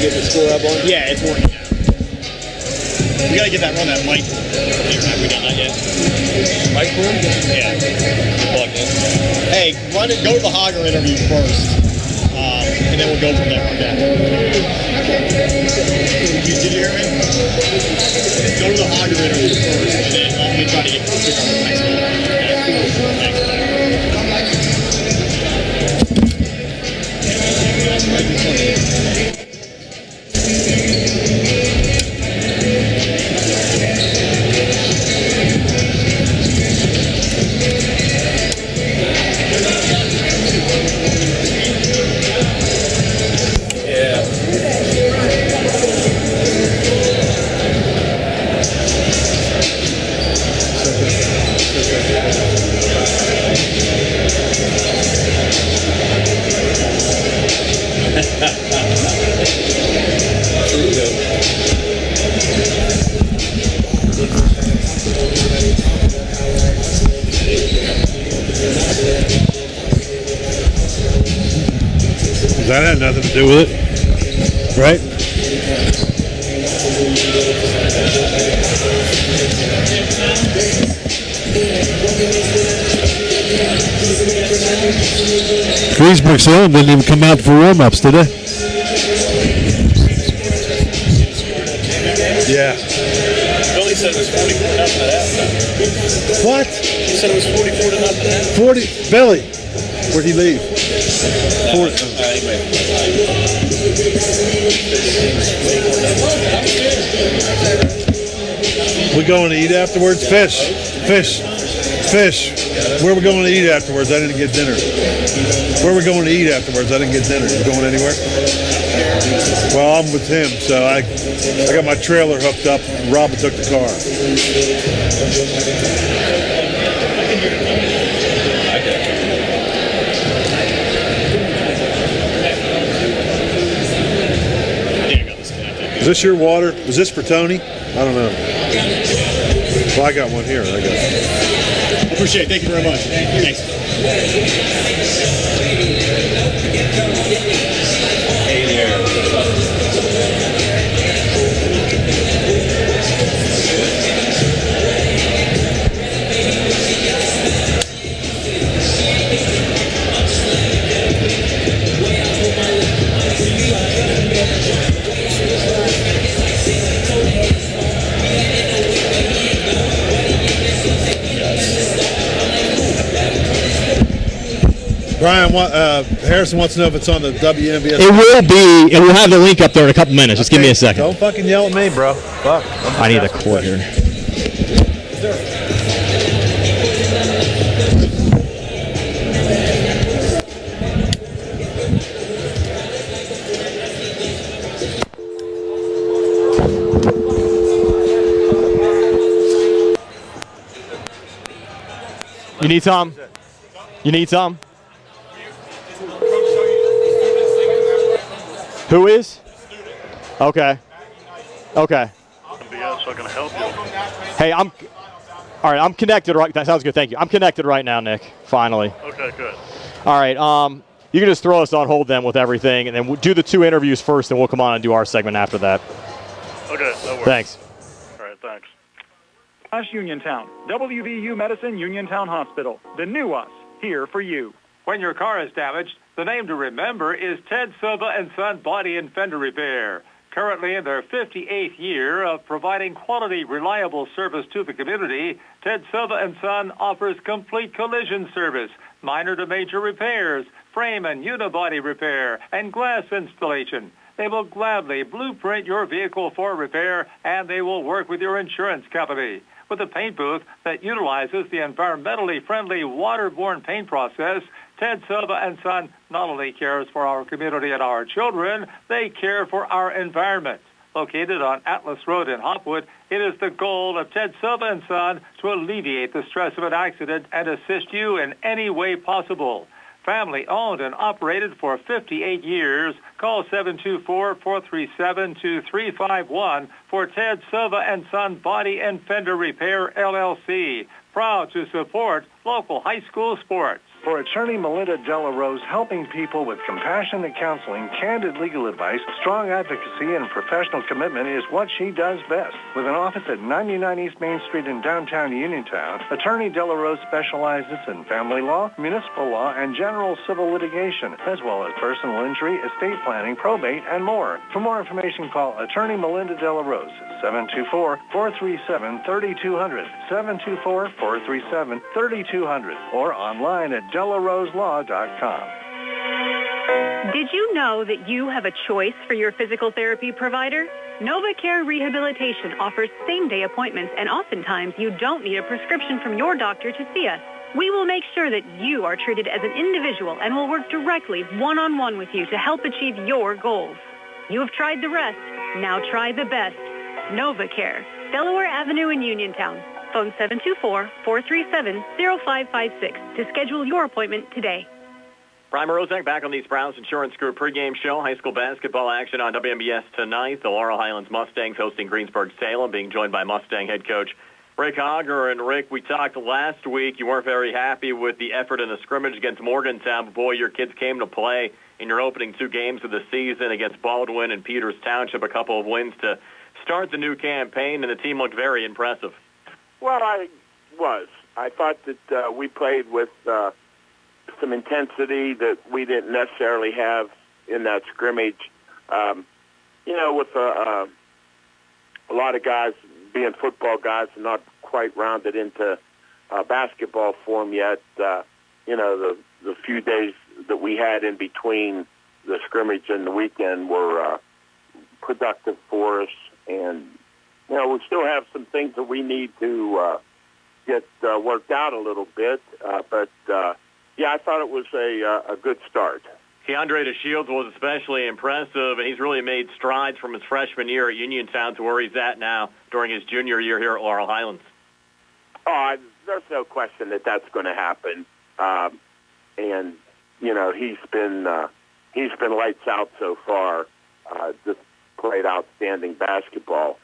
get the score up on? Yeah, it's working now. We gotta get that on that mic. Have we done that yet? Mic room? Yeah. Plugged in. Hey, go to the Hogger interview first, and then we'll go from there. Okay. Did you hear me? Go to the Hogger interview first, and then I'm gonna try to get quick on the next one. That had nothing to do with it, right? Greensburg-Salem didn't even come out for warm-ups, did they? Yeah. Billy said it was 44 nothing at halftime. What? He said it was 44 to nothing at halftime. 40. Billy. Where'd he leave? 40. We going to eat afterwards? Fish. Where are we going to eat afterwards? I didn't get dinner. Where are we going to eat afterwards? I didn't get dinner. You going anywhere? Well, I'm with him, so I got my trailer hooked up. Robin took the car. Is this your water? Is this for Tony? I don't know. Well, I got one here, I guess. Appreciate it. Thank you very much. Thanks. Hey there. Brian, Harrison wants to know if it's on the WNBS. It will be, and we'll have the link up there in a couple minutes. Just give me a second. Don't fucking yell at me, bro. Fuck. I need a cord here. You need some? You need some? Who is? Okay. Okay. So I can help you. Hey, all right, I'm connected right. That sounds good. Thank you. I'm connected right now, Nick. Finally. Okay, good. All right. You can just throw us on hold then with everything, and then we'll do the 2 interviews first, and we'll come on and do our segment after that. Okay, that works. Thanks. All right, thanks. Us Uniontown, WVU Medicine Uniontown Hospital, the new us, here for you. When your car is damaged, the name to remember is Ted Silva & Son Body and Fender Repair. Currently in their 58th year of providing quality, reliable service to the community, Ted Silva & Son offers complete collision service, minor to major repairs, frame and unibody repair, and glass installation. They will gladly blueprint your vehicle for repair, and they will work with your insurance company. With a paint booth that utilizes the environmentally friendly waterborne paint process, Ted Silva & Son not only cares for our community and our children, they care for our environment. Located on Atlas Road in Hopwood, it is the goal of Ted Silva & Son to alleviate the stress of an accident and assist you in any way possible. Family owned and operated for 58 years. Call 724-437-2351 for Ted Silva & Son Body and Fender Repair, LLC. Proud to support local high school sports. For attorney Melinda Della Rose, helping people with compassionate counseling, candid legal advice, strong advocacy, and professional commitment is what she does best. With an office at 99 East Main Street in downtown Uniontown, attorney Della Rose specializes in family law, municipal law, and general civil litigation, as well as personal injury, estate planning, probate, and more. For more information, call attorney Melinda Della Rose at 724-437-3200, 724-437-3200, or online at DellaRoseLaw.com. Did you know that you have a choice for your physical therapy provider? NovaCare Rehabilitation offers same-day appointments, and oftentimes you don't need a prescription from your doctor to see us. We will make sure that you are treated as an individual and will work directly one-on-one with you to help achieve your goals. You have tried the rest. Now try the best. NovaCare, Delaware Avenue in Uniontown. Phone 724-437-0556 to schedule your appointment today. Brian Morozek back on the Browns Insurance Group pregame show. High school basketball action on WMBS tonight. The Laurel Highlands Mustangs hosting Greensburg-Salem, being joined by Mustang head coach Rick Hogger. And Rick, we talked last week. You weren't very happy with the effort in the scrimmage against Morgantown, but boy, your kids came to play in your opening two games of the season against Baldwin and Peters Township. A couple of wins to start the new campaign, and the team looked very impressive. Well, I thought that we played with some intensity that we didn't necessarily have in that scrimmage. With a lot of guys being football guys and not quite rounded into basketball form yet, the few days that we had in between the scrimmage and the weekend were productive for us. And, we still have some things that we need to get worked out a little bit. But I thought it was a good start. Keandre DeShields was especially impressive, and he's really made strides from his freshman year at Uniontown to where he's at now during his junior year here at Laurel Highlands. Oh, there's no question that that's going to happen. And he's been lights out so far. Just played outstanding basketball.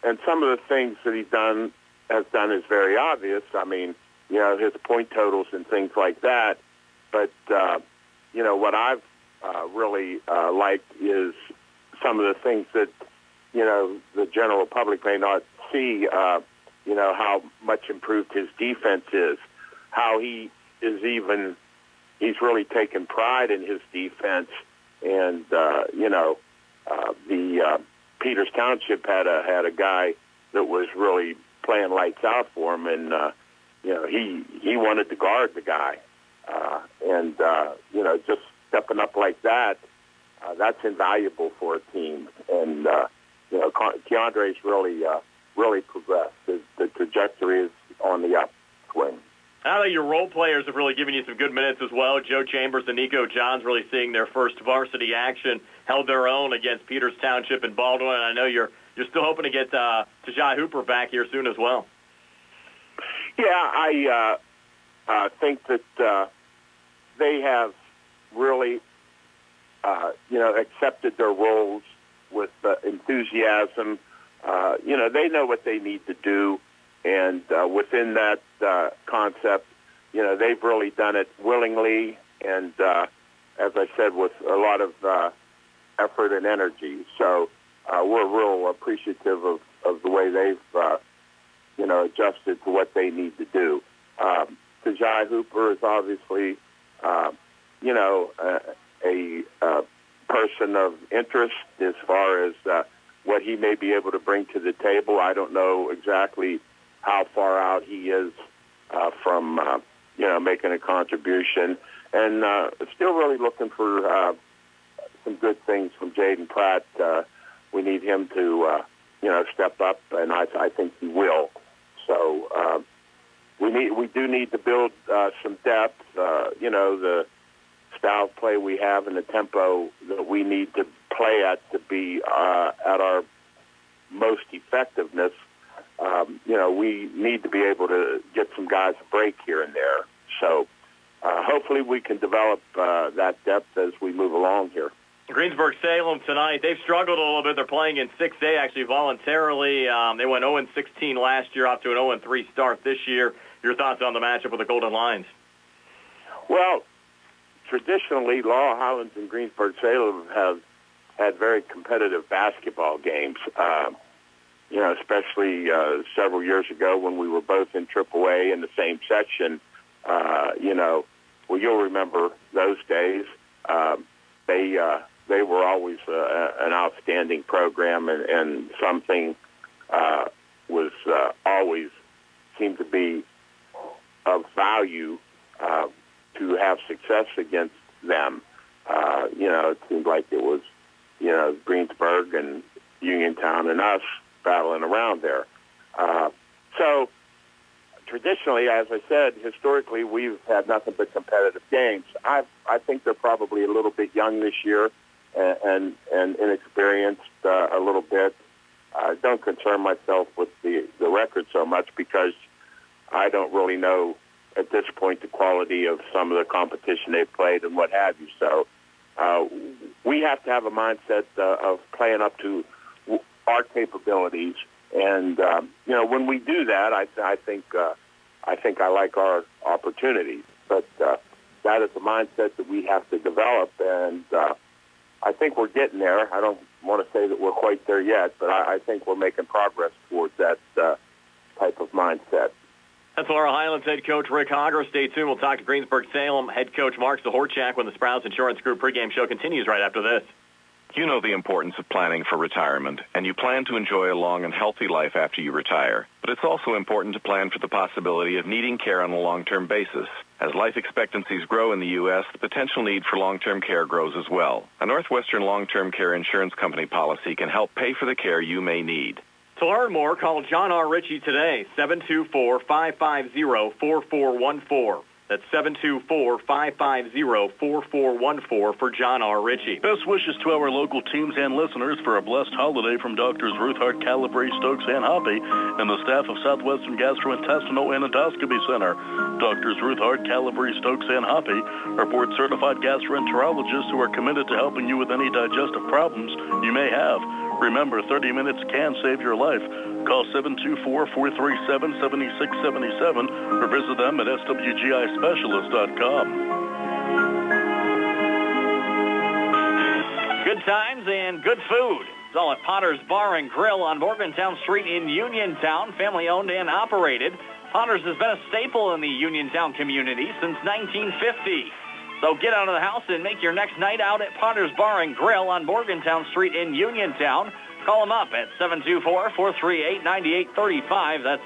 And some of the things that has done is very obvious. I mean, his point totals and things like that. But, what I've really liked is some of the things that, the general public may not see, how much improved his defense is, how he's really taken pride in his defense. And, the Peters Township had a guy that was really playing lights out for him, and, he wanted to guard the guy. Just stepping up like that, that's invaluable for a team. And, Keandre's really progressed. The trajectory is on the upswing. Now that your role players have really given you some good minutes as well, Joe Chambers and Nico Johns really seeing their first varsity action, held their own against Peters Township and Baldwin. And I know you're still hoping to get Tajai Hooper back here soon as well. Yeah, I think that they have really, accepted their roles with enthusiasm. They know what they need to do, and within that concept, they've really done it willingly, and as I said, with a lot of effort and energy. So we're real appreciative of the way they've, adjusted to what they need to do. Tajai Hooper is obviously, a person of interest as far as what he may be able to bring to the table. I don't know exactly how far out he is from, making a contribution. And still really looking for some good things from Jayden Pratt. We need him to, step up, and I think he will. So we do need to build some depth. The style of play we have and the tempo that we need to play at to be at our most effectiveness. We need to be able to get some guys a break here and there. So hopefully we can develop that depth as we move along here. Greensburg-Salem tonight, they've struggled a little bit. They're playing in 6A actually voluntarily. They went 0-16 last year, off to an 0-3 start this year. Your thoughts on the matchup with the Golden Lions? Well, traditionally, Laurel Highlands and Greensburg-Salem have had very competitive basketball games. Especially several years ago when we were both in AAA in the same section. You'll remember those days. They were always an outstanding program, and something was always seemed to be of value to have success against them. It seemed like it was, Greensburg and Uniontown and us battling around there. So traditionally, as I said, historically, we've had nothing but competitive games. I think they're probably a little bit young this year and inexperienced a little bit. I don't concern myself with the record so much because I don't really know at this point the quality of some of the competition they've played and what have you. So we have to have a mindset of playing up to our capabilities, and when we do that, I think I like our opportunities. But that is a mindset that we have to develop, and I think we're getting there. I don't want to say that we're quite there yet, but I think we're making progress towards that type of mindset. That's Laurel Highlands head coach Rick Hogger. Stay tuned. We'll talk to Greensburg-Salem head coach Mark Zahorchak when the Sprouse Insurance Group pregame show continues right after this. You know the importance of planning for retirement, and you plan to enjoy a long and healthy life after you retire. But it's also important to plan for the possibility of needing care on a long-term basis. As life expectancies grow in the U.S., the potential need for long-term care grows as well. A Northwestern long-term care insurance company policy can help pay for the care you may need. To learn more, call John R. Ritchie today, 724-550-4414. That's 724-550-4414 for John R. Ritchie. Best wishes to our local teams and listeners for a blessed holiday from Doctors Ruth Hart, Calabrese, Stokes, and Hoppy, and the staff of Southwestern Gastrointestinal and Endoscopy Center. Doctors Ruth Hart, Calabrese, Stokes, and Hoppy are board-certified gastroenterologists who are committed to helping you with any digestive problems you may have. Remember, 30 minutes can save your life. Call 724-437-7677 or visit them at swgispecialist.com. Good times and good food. It's all at Potter's Bar and Grill on Morgantown Street in Uniontown, family-owned and operated. Potter's has been a staple in the Uniontown community since 1950. So get out of the house and make your next night out at Potter's Bar and Grill on Morgantown Street in Uniontown. Call them up at 724-438-9835. That's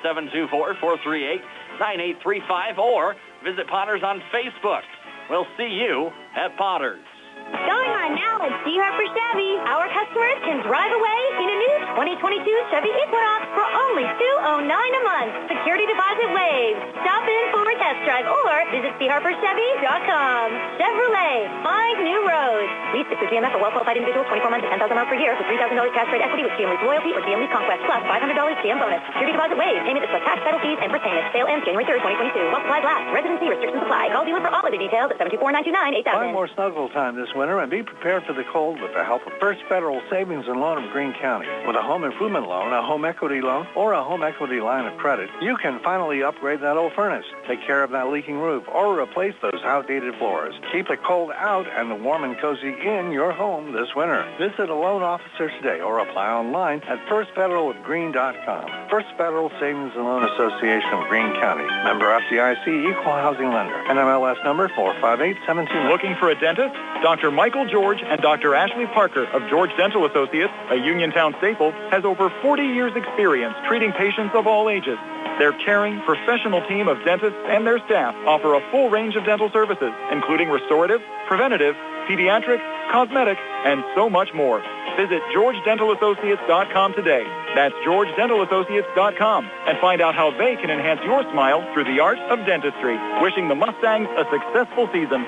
724-438-9835. Or visit Potter's on Facebook. We'll see you at Potter's. Going on now at C. Harper Chevy. Our customers can drive away in a new 2022 Chevy Equinox for only $209 a month. Security deposit waived. Stop in for a test drive or visit CHarperChevy.com. Chevrolet, find new roads. Lease through GMF for well-qualified individuals, 24 months and 10,000 miles per year with $3,000 cash trade equity with GM Lease Loyalty or GM Lease Conquest plus $500 GM bonus. Security deposit waived. Payment is plus tax, title fees, and first payment. Sale ends January 3rd, 2022. While supplies last. Residency restrictions apply. Call dealer for all other details at 724-929-8000. Find more snuggle time this winter and be prepared for the cold with the help of First Federal Savings and Loan of Greene County. With a home improvement loan, a home equity loan, or a home equity line of credit, you can finally upgrade that old furnace, take care of that leaking roof, or replace those outdated floors. Keep the cold out and the warm and cozy in your home this winter. Visit a loan officer today or apply online at firstfederalofgreene.com. First Federal Savings and Loan Association of Greene County. Member FDIC, Equal Housing Lender. NMLS number 458729. Looking for a dentist? Dr. Michael George and Dr. Ashley Parker of George Dental Associates, a Uniontown staple, has over 40 years' experience treating patients of all ages. Their caring, professional team of dentists and their staff offer a full range of dental services, including restorative, preventative, pediatric, cosmetic, and so much more. Visit GeorgeDentalAssociates.com today. That's GeorgeDentalAssociates.com and find out how they can enhance your smile through the art of dentistry. Wishing the Mustangs a successful season.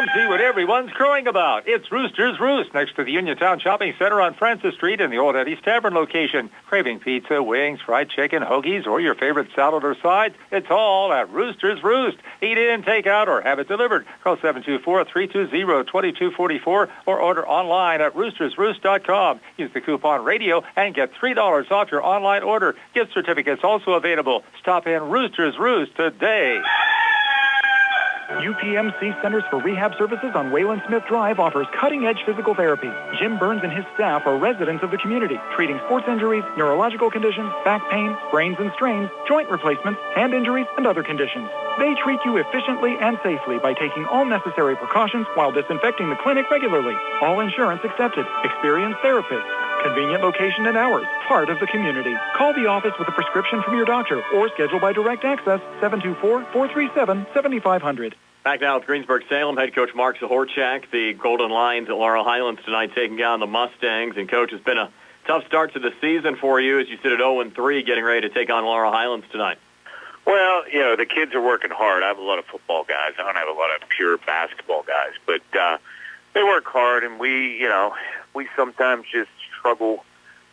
Come see what everyone's crowing about. It's Rooster's Roost next to the Uniontown Shopping Center on Francis Street in the Old Eddie's Tavern location. Craving pizza, wings, fried chicken, hoagies, or your favorite salad or side? It's all at Rooster's Roost. Eat in, take out, or have it delivered. Call 724-320-2244 or order online at roostersroost.com. Use the coupon radio and get $3 off your online order. Gift certificates also available. Stop in Rooster's Roost today. UPMC Centers for Rehab Services on Wayland Smith Drive offers cutting-edge physical therapy. Jim Burns and his staff are residents of the community, treating sports injuries, neurological conditions, back pain, sprains and strains, joint replacements, hand injuries, and other conditions. They treat you efficiently and safely by taking all necessary precautions while disinfecting the clinic regularly. All insurance accepted. Experienced therapists. Convenient location and hours. Part of the community. Call the office with a prescription from your doctor or schedule by direct access 724-437-7500. Back now with Greensburg-Salem head coach Mark Zahorchak. The Golden Lions at Laurel Highlands tonight taking down the Mustangs. And, Coach, it's been a tough start to the season for you as you sit at 0-3 getting ready to take on Laurel Highlands tonight. Well, the kids are working hard. I have a lot of football guys. I don't have a lot of pure basketball guys. But they work hard, and we sometimes just struggle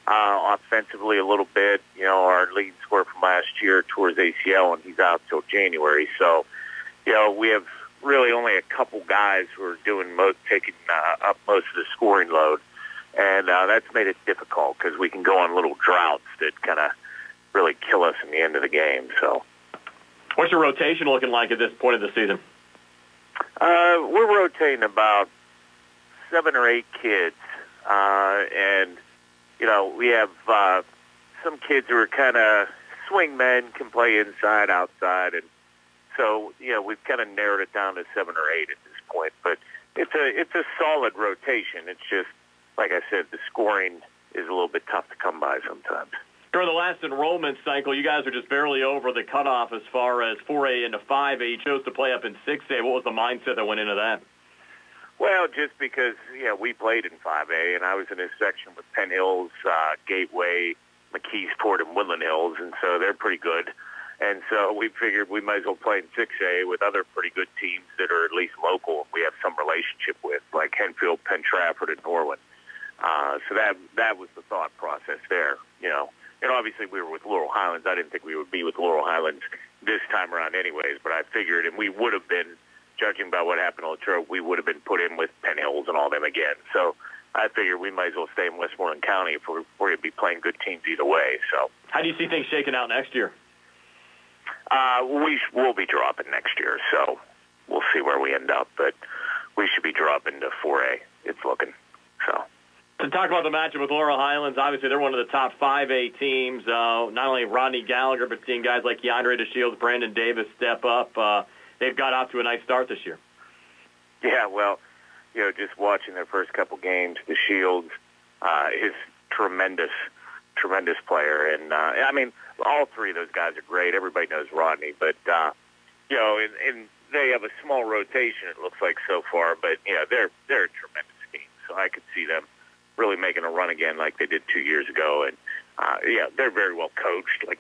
offensively a little bit. Our lead scorer from last year towards ACL, and he's out till January. So, we have really only a couple guys who are taking up most of the scoring load, and that's made it difficult because we can go on little droughts that kind of really kill us in the end of the game. So, what's your rotation looking like at this point of the season? We're rotating about 7 or 8 kids, and we have some kids who are kind of swing men, can play inside, outside, and so we've kind of narrowed it down to 7 or 8 at this point. But it's a solid rotation. It's just, like I said, the scoring is a little bit tough to come by sometimes. During the last enrollment cycle, you guys are just barely over the cutoff as far as 4A into 5A. You chose to play up in 6A. What was the mindset that went into that? Well, just because, we played in 5A, and I was in a section with Penn Hills, Gateway, McKeesport, and Woodland Hills, and so they're pretty good. And so we figured we might as well play in 6A with other pretty good teams that are at least local and we have some relationship with, like Henfield, Penn Trafford, and Norwin. So that was the thought process there, And obviously we were with Laurel Highlands. I didn't think we would be with Laurel Highlands this time around anyways, but I figured, and we would have been, judging by what happened on Latrobe, we would have been put in with Penn Hills and all them again. So I figured we might as well stay in Westmoreland County if we're going to be playing good teams either way. So how do you see things shaking out next year? We'll be dropping next year, so we'll see where we end up. But we should be dropping to 4A. It's looking so. To talk about the matchup with Laurel Highlands, obviously they're one of the top 5A teams. Not only Rodney Gallagher, but seeing guys like Yandre DeShields, Brandon Davis step up. They've got off to a nice start this year. Yeah, well, just watching their first couple games, DeShields is tremendous player. And, all three of those guys are great. Everybody knows Rodney. But, and they have a small rotation, it looks like, so far. But, they're a tremendous team. So I could see them really making a run again like they did 2 years ago. And, they're very well coached. They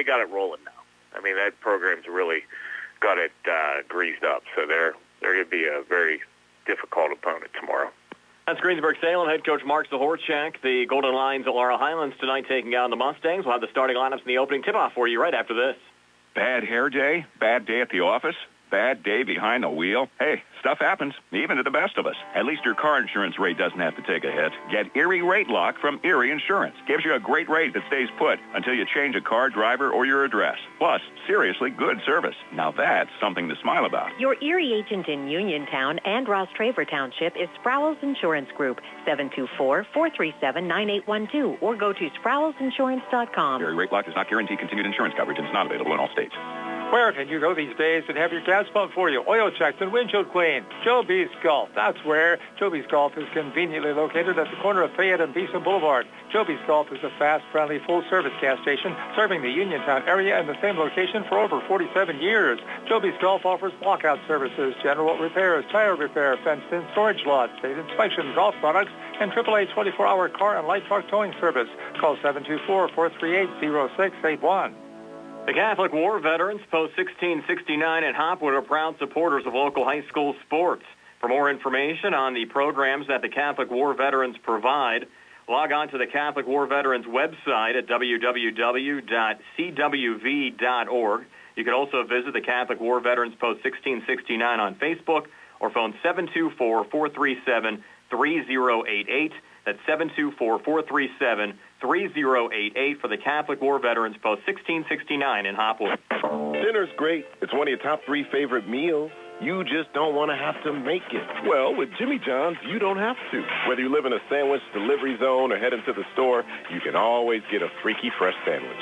got it rolling now. That program's really got it greased up. So they're going to be a very difficult opponent tomorrow. That's Greensburg-Salem head coach Mark Zahorchak. The Golden Lions at Laurel Highlands tonight taking on the Mustangs. We'll have the starting lineups in the opening tip-off for you right after this. Bad hair day? Bad day at the office? Bad day behind the wheel? Hey, stuff happens, even to the best of us. At least your car insurance rate doesn't have to take a hit. Get Erie Rate Lock from Erie Insurance. Gives you a great rate that stays put until you change a car, driver, or your address. Plus, seriously good service. Now that's something to smile about. Your Erie agent in Uniontown and Ross Traver Township is Sproul's Insurance Group, 724-437-9812, or go to SproulsInsurance.com. Erie Rate Lock does not guarantee continued insurance coverage and is not available in all states. Where can you go these days and have your gas pumped for you, oil checked, and windshield cleaned? Joby's Golf. That's where. Joby's Golf is conveniently located at the corner of Fayette and Beeson Boulevard. Joby's Golf is a fast, friendly, full-service gas station serving the Uniontown area in the same location for over 47 years. Joby's Golf offers lockout services, general repairs, tire repair, fenced-in storage lots, state inspection, golf products, and AAA 24-hour car and light truck towing service. Call 724-438-0681. The Catholic War Veterans, Post 1669 in Hopwood, are proud supporters of local high school sports. For more information on the programs that the Catholic War Veterans provide, log on to the Catholic War Veterans website at www.cwv.org. You can also visit the Catholic War Veterans Post 1669 on Facebook or phone 724-437-3088. That's 724-437-3088 for the Catholic War Veterans Post 1669 in Hopwood. Dinner's great. It's one of your top 3 favorite meals. You just don't want to have to make it. Well, with Jimmy John's, you don't have to. Whether you live in a sandwich delivery zone or head into the store, you can always get a freaky fresh sandwich.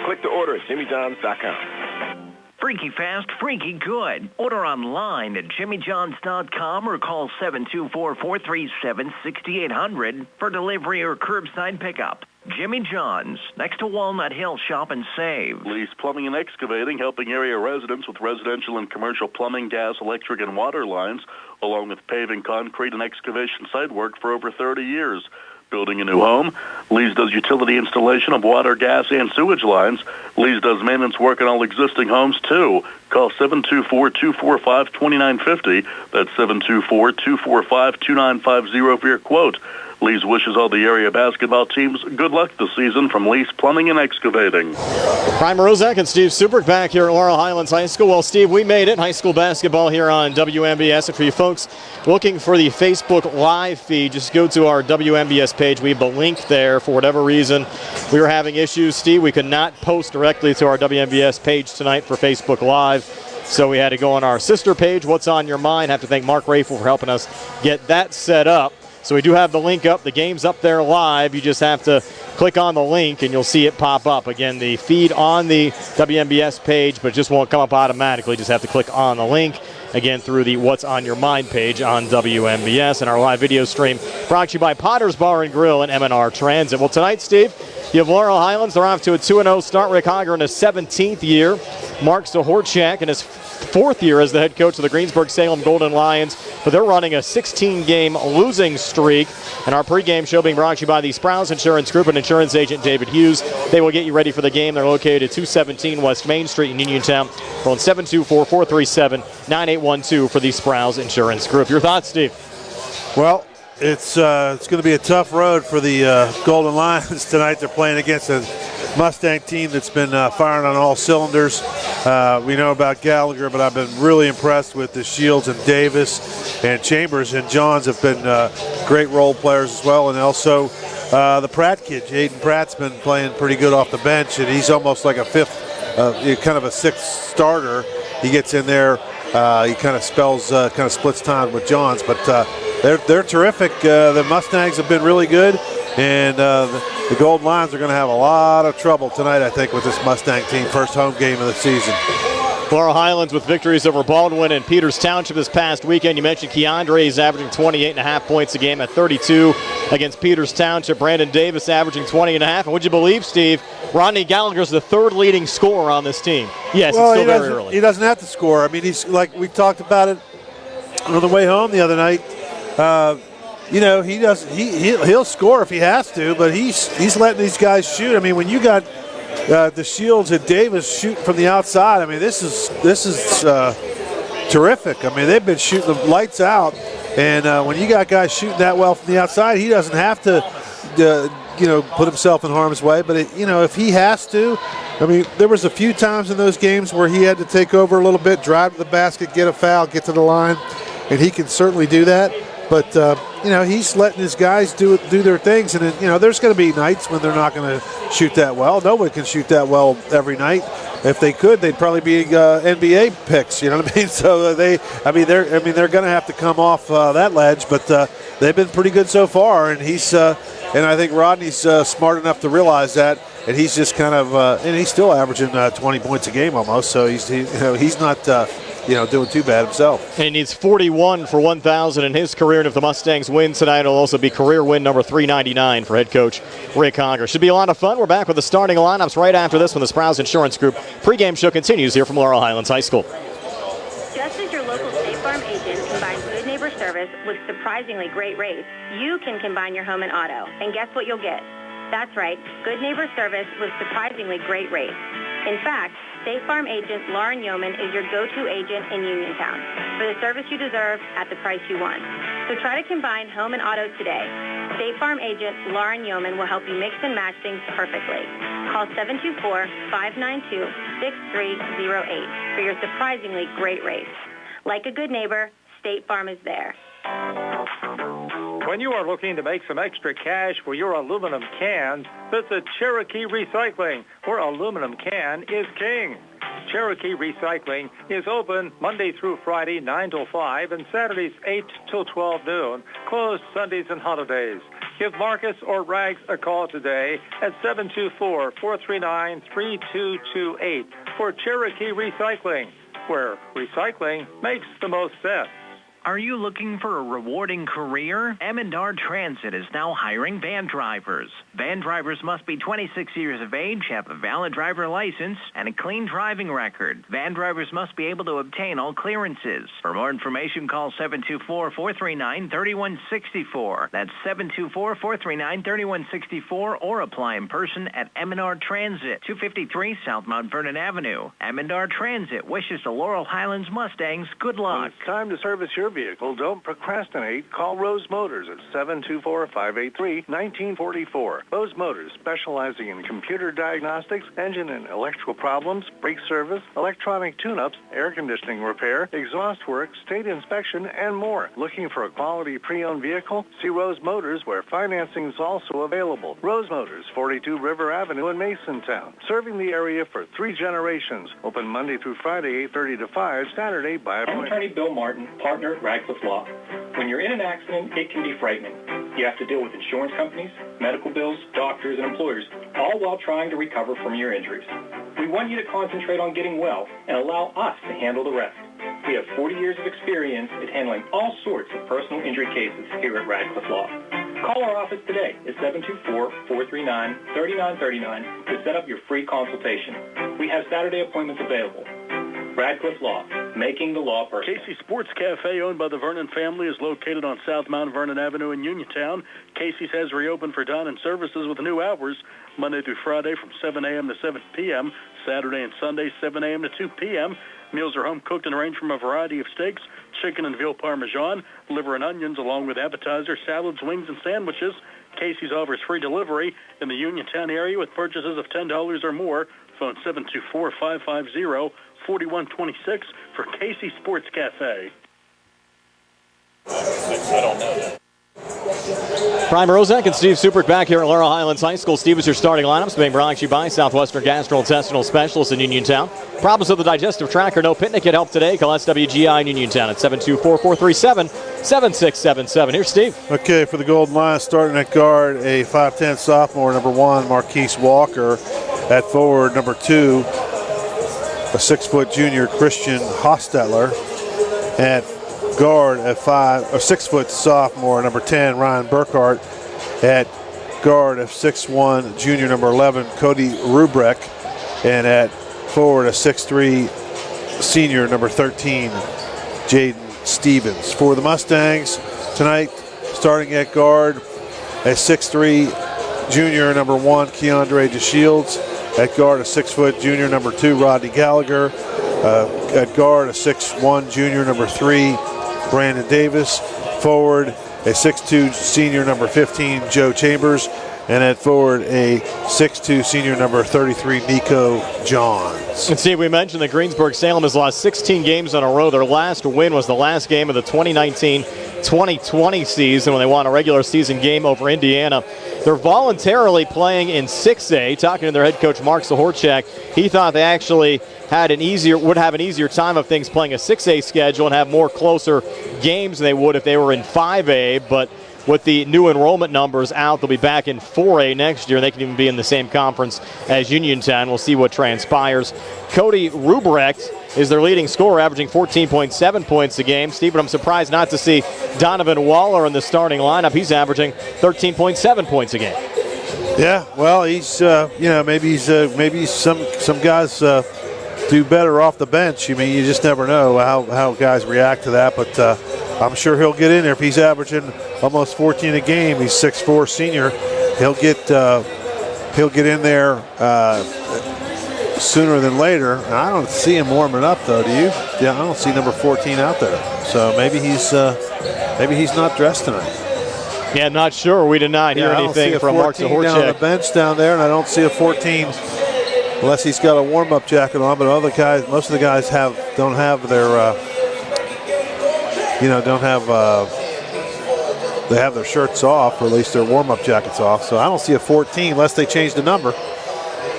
Click to order at jimmyjohns.com. Freaky fast, freaky good. Order online at jimmyjohns.com or call 724-437-6800 for delivery or curbside pickup. Jimmy John's, next to Walnut Hill. Shop and save. Lease Plumbing and Excavating, helping area residents with residential and commercial plumbing, gas, electric, and water lines, along with paving, concrete, and excavation site work for over 30 years. Building a new home, Lee's does utility installation of water, gas, and sewage lines. Lee's does maintenance work on all existing homes, too. Call 724-245-2950. That's 724-245-2950 for your quote. Lee's wishes all the area basketball teams good luck this season from Lee's Plumbing and Excavating. Brian Morozak and Steve Subrick back here at Laurel Highlands High School. Well, Steve, we made it. High school basketball here on WMBS. And for you folks looking for the Facebook Live feed, just go to our WMBS page. We have the link there. For whatever reason, we were having issues, Steve. We could not post directly to our WMBS page tonight for Facebook Live. So we had to go on our sister page, What's on Your Mind. I have to thank Mark Rafel for helping us get that set up. So we do have the link up. The game's up there live. You just have to click on the link, and you'll see it pop up. Again, the feed on the WMBS page, but it just won't come up automatically. Just have to click on the link, again, through the What's on Your Mind page on WMBS. And our live video stream brought to you by Potter's Bar and Grill and M&R Transit. Well, tonight, Steve, you have Laurel Highlands. They're off to a 2-0 start. Rick Hogger in his 17th year. Mark Zahorchak in his 4th year as the head coach of the Greensburg-Salem Golden Lions, but they're running a 16-game losing streak. And our pregame show being brought to you by the Sprouse Insurance Group and insurance agent David Hughes. They will get you ready for the game. They're located at 217 West Main Street in Uniontown. Phone 724-437-9812 for the Sprouse Insurance Group. Your thoughts, Steve? Well, it's going to be a tough road for the Golden Lions tonight. They're playing against a Mustang team that's been firing on all cylinders. We know about Gallagher, but I've been really impressed with the Shields and Davis and Chambers and Johns have been great role players as well. And also the Pratt kid, Jayden Pratt's been playing pretty good off the bench, and he's almost like a kind of a sixth starter. He gets in there, he kind of splits time with Johns, but they're terrific. The Mustangs have been really good, and the Golden Lions are going to have a lot of trouble tonight, I think, with this Mustang team. First home game of the season. Laurel Highlands with victories over Baldwin and Peters Township this past weekend. You mentioned Keandre is averaging 28.5 points a game at 32 against Peters Township. Brandon Davis averaging 20.5. And would you believe, Steve, Rodney Gallagher is the 3rd leading scorer on this team. Yes, well, it's still very early. He doesn't have to score. I mean, he's like we talked about it on the way home the other night. He'll score if he has to, but he's letting these guys shoot. I mean, when you got the Shields and Davis shoot from the outside, I mean, this is terrific. I mean, they've been shooting the lights out, and when you got guys shooting that well from the outside, he doesn't have to, put himself in harm's way. But if he has to, I mean, there was a few times in those games where he had to take over a little bit, drive to the basket, get a foul, get to the line, and he can certainly do that. But, he's letting his guys do their things. And, there's going to be nights when they're not going to shoot that well. Nobody can shoot that well every night. If they could, they'd probably be NBA picks, you know what I mean? So they're going to have to come off that ledge. But they've been pretty good so far. And and I think Rodney's smart enough to realize that. And he's just kind of and he's still averaging 20 points a game almost. So he's not doing too bad himself. And he needs 41 for 1,000 in his career. And if the Mustangs win tonight, it'll also be career win number 399 for head coach Rick Hogger. Should be a lot of fun. We're back with the starting lineups right after this when the Sprouse Insurance Group pregame show continues here from Laurel Highlands High School. Just as your local State Farm agent combines good neighbor service with surprisingly great rates, you can combine your home and auto. And guess what you'll get? That's right, good neighbor service with surprisingly great rates. In fact, State Farm agent Lauren Yeoman is your go-to agent in Uniontown for the service you deserve at the price you want. So try to combine home and auto today. State Farm agent Lauren Yeoman will help you mix and match things perfectly. Call 724-592-6308 for your surprisingly great rates. Like a good neighbor, State Farm is there. When you are looking to make some extra cash for your aluminum cans, visit Cherokee Recycling, where aluminum can is king. Cherokee Recycling is open Monday through Friday, 9 till 5, and Saturdays, 8 till 12 noon, closed Sundays and holidays. Give Marcus or Rags a call today at 724-439-3228 for Cherokee Recycling, where recycling makes the most sense. Are you looking for a rewarding career? M&R Transit is now hiring van drivers. Van drivers must be 26 years of age, have a valid driver license, and a clean driving record. Van drivers must be able to obtain all clearances. For more information, call 724-439-3164. That's 724-439-3164, or apply in person at M&R Transit, 253 South Mount Vernon Avenue. M&R Transit wishes the Laurel Highlands Mustangs good luck. When it's time to service your vehicle, don't procrastinate. Call Rose Motors at 724-583-1944. Rose Motors, specializing in computer diagnostics, engine and electrical problems, brake service, electronic tune-ups, air conditioning repair, exhaust work, state inspection, and more. Looking for a quality pre-owned vehicle? See Rose Motors, where financing is also available. Rose Motors, 42 River Avenue in Masontown, serving the area for 3 generations. Open Monday through Friday, 8:30 to 5, Saturday by I'm appointment. attorney Bill Martin, partner at Radcliffe Law. When you're in an accident, it can be frightening. You have to deal with insurance companies, medical bills, doctors, and employers, all while trying to recover from your injuries. We want you to concentrate on getting well and allow us to handle the rest. We have 40 years of experience at handling all sorts of personal injury cases here at Radcliffe Law. Call our office today at 724-439-3939 to set up your free consultation. We have Saturday appointments available. Radcliffe Law, making the law personal. Casey's Sports Cafe, owned by the Vernon family, is located on South Mount Vernon Avenue in Uniontown. Casey's has reopened for dine-in services with new hours, Monday through Friday from 7 a.m. to 7 p.m., Saturday and Sunday 7 a.m. to 2 p.m. Meals are home cooked and range from a variety of steaks, chicken and veal parmesan, liver and onions, along with appetizers, salads, wings, and sandwiches. Casey's offers free delivery in the Uniontown area with purchases of $10 or more. Phone 724-550-4126 for Casey Sports Cafe. I don't know that. Brian Rozak and Steve Supert back here at Laurel Highlands High School. Steve, is your starting lineups being brought to you by Southwestern Gastrointestinal Specialists in Uniontown. Problems with the digestive tract or no picnic can help today. Call SWGI in Uniontown at 724-437-7677. Here's Steve. Okay, for the Golden Lions, starting at guard, a 5'10 sophomore, number 1, Marquise Walker. At forward, number 2, a 6-foot junior, Christian Hostetler. At guard, a 6-foot sophomore, number 10, Ryan Burkhart. At guard, a 6'1 junior, number 11, Cody Rubrek. And at forward, a 6'3 senior, number 13, Jayden Stevens. For the Mustangs tonight, starting at guard, a 6'3 junior, number 1, Keandre DeShields. At guard, a 6-foot junior, number 2, Rodney Gallagher. At guard, a 6'1 junior, number 3, Brandon Davis. Forward, a 6'2 senior, number 15, Joe Chambers. And at forward, a 6'2 senior, number 33, Nico Johns. And Steve, we mentioned that Greensburg-Salem has lost 16 games in a row. Their last win was the last game of the 2019-2020 season when they won a regular season game over Indiana. They're voluntarily playing in 6A. Talking to their head coach, Mark Zahorchak, he thought they actually would have an easier time of things playing a 6A schedule and have more closer games than they would if they were in 5A. But with the new enrollment numbers out, they'll be back in 4A next year. They can even be in the same conference as Uniontown. We'll see what transpires. Cody Rubrek is their leading scorer, averaging 14.7 points a game. Steve, but I'm surprised not to see Donovan Waller in the starting lineup. He's averaging 13.7 points a game. Yeah, well, he's maybe some guys do better off the bench. I mean, you just never know how guys react to that, but I'm sure he'll get in there. If he's averaging almost 14 a game, he's 6'4 senior, he'll get in there sooner than later. And I don't see him warming up, though. Do you? Yeah, I don't see number 14 out there. So maybe he's not dressed tonight. Yeah, not sure. We did not hear anything from Mark down on the Zahorchek. bench down there, and I don't see a 14 unless he's got a warm-up jacket on. But other guys, most of the guys don't have their, they have their shirts off, or at least their warm-up jackets off. So I don't see a 14 unless they change the number.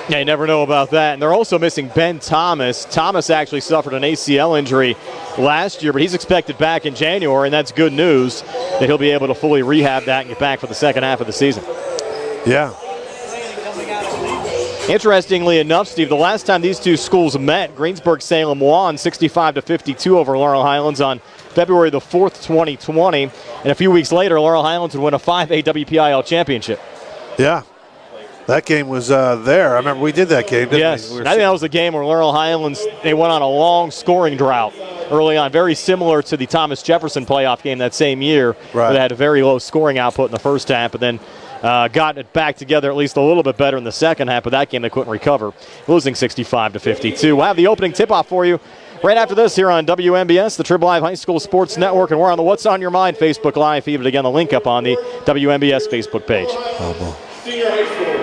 Yeah, you never know about that. And they're also missing Ben Thomas. Thomas actually suffered an ACL injury last year, but he's expected back in January, and that's good news that he'll be able to fully rehab that and get back for the second half of the season. Yeah. Interestingly enough, Steve, the last time these two schools met, Greensburg-Salem won 65-52 over Laurel Highlands on February the 4th, 2020. And a few weeks later, Laurel Highlands would win a 5A WPIAL championship. Yeah. That game was there. I remember we did that game, didn't yes. we? I think that was the game where Laurel Highlands, they went on a long scoring drought early on, very similar to the Thomas Jefferson playoff game that same year, where they had a very low scoring output in the first half, but then got it back together at least a little bit better in the second half, but that game they couldn't recover, losing 65-52. We'll have the opening tip-off for you right after this here on WMBS, the Trib Live High School Sports Network, and we're on the What's on Your Mind Facebook Live feed. But again, the link up on the WMBS Facebook page. Senior high school.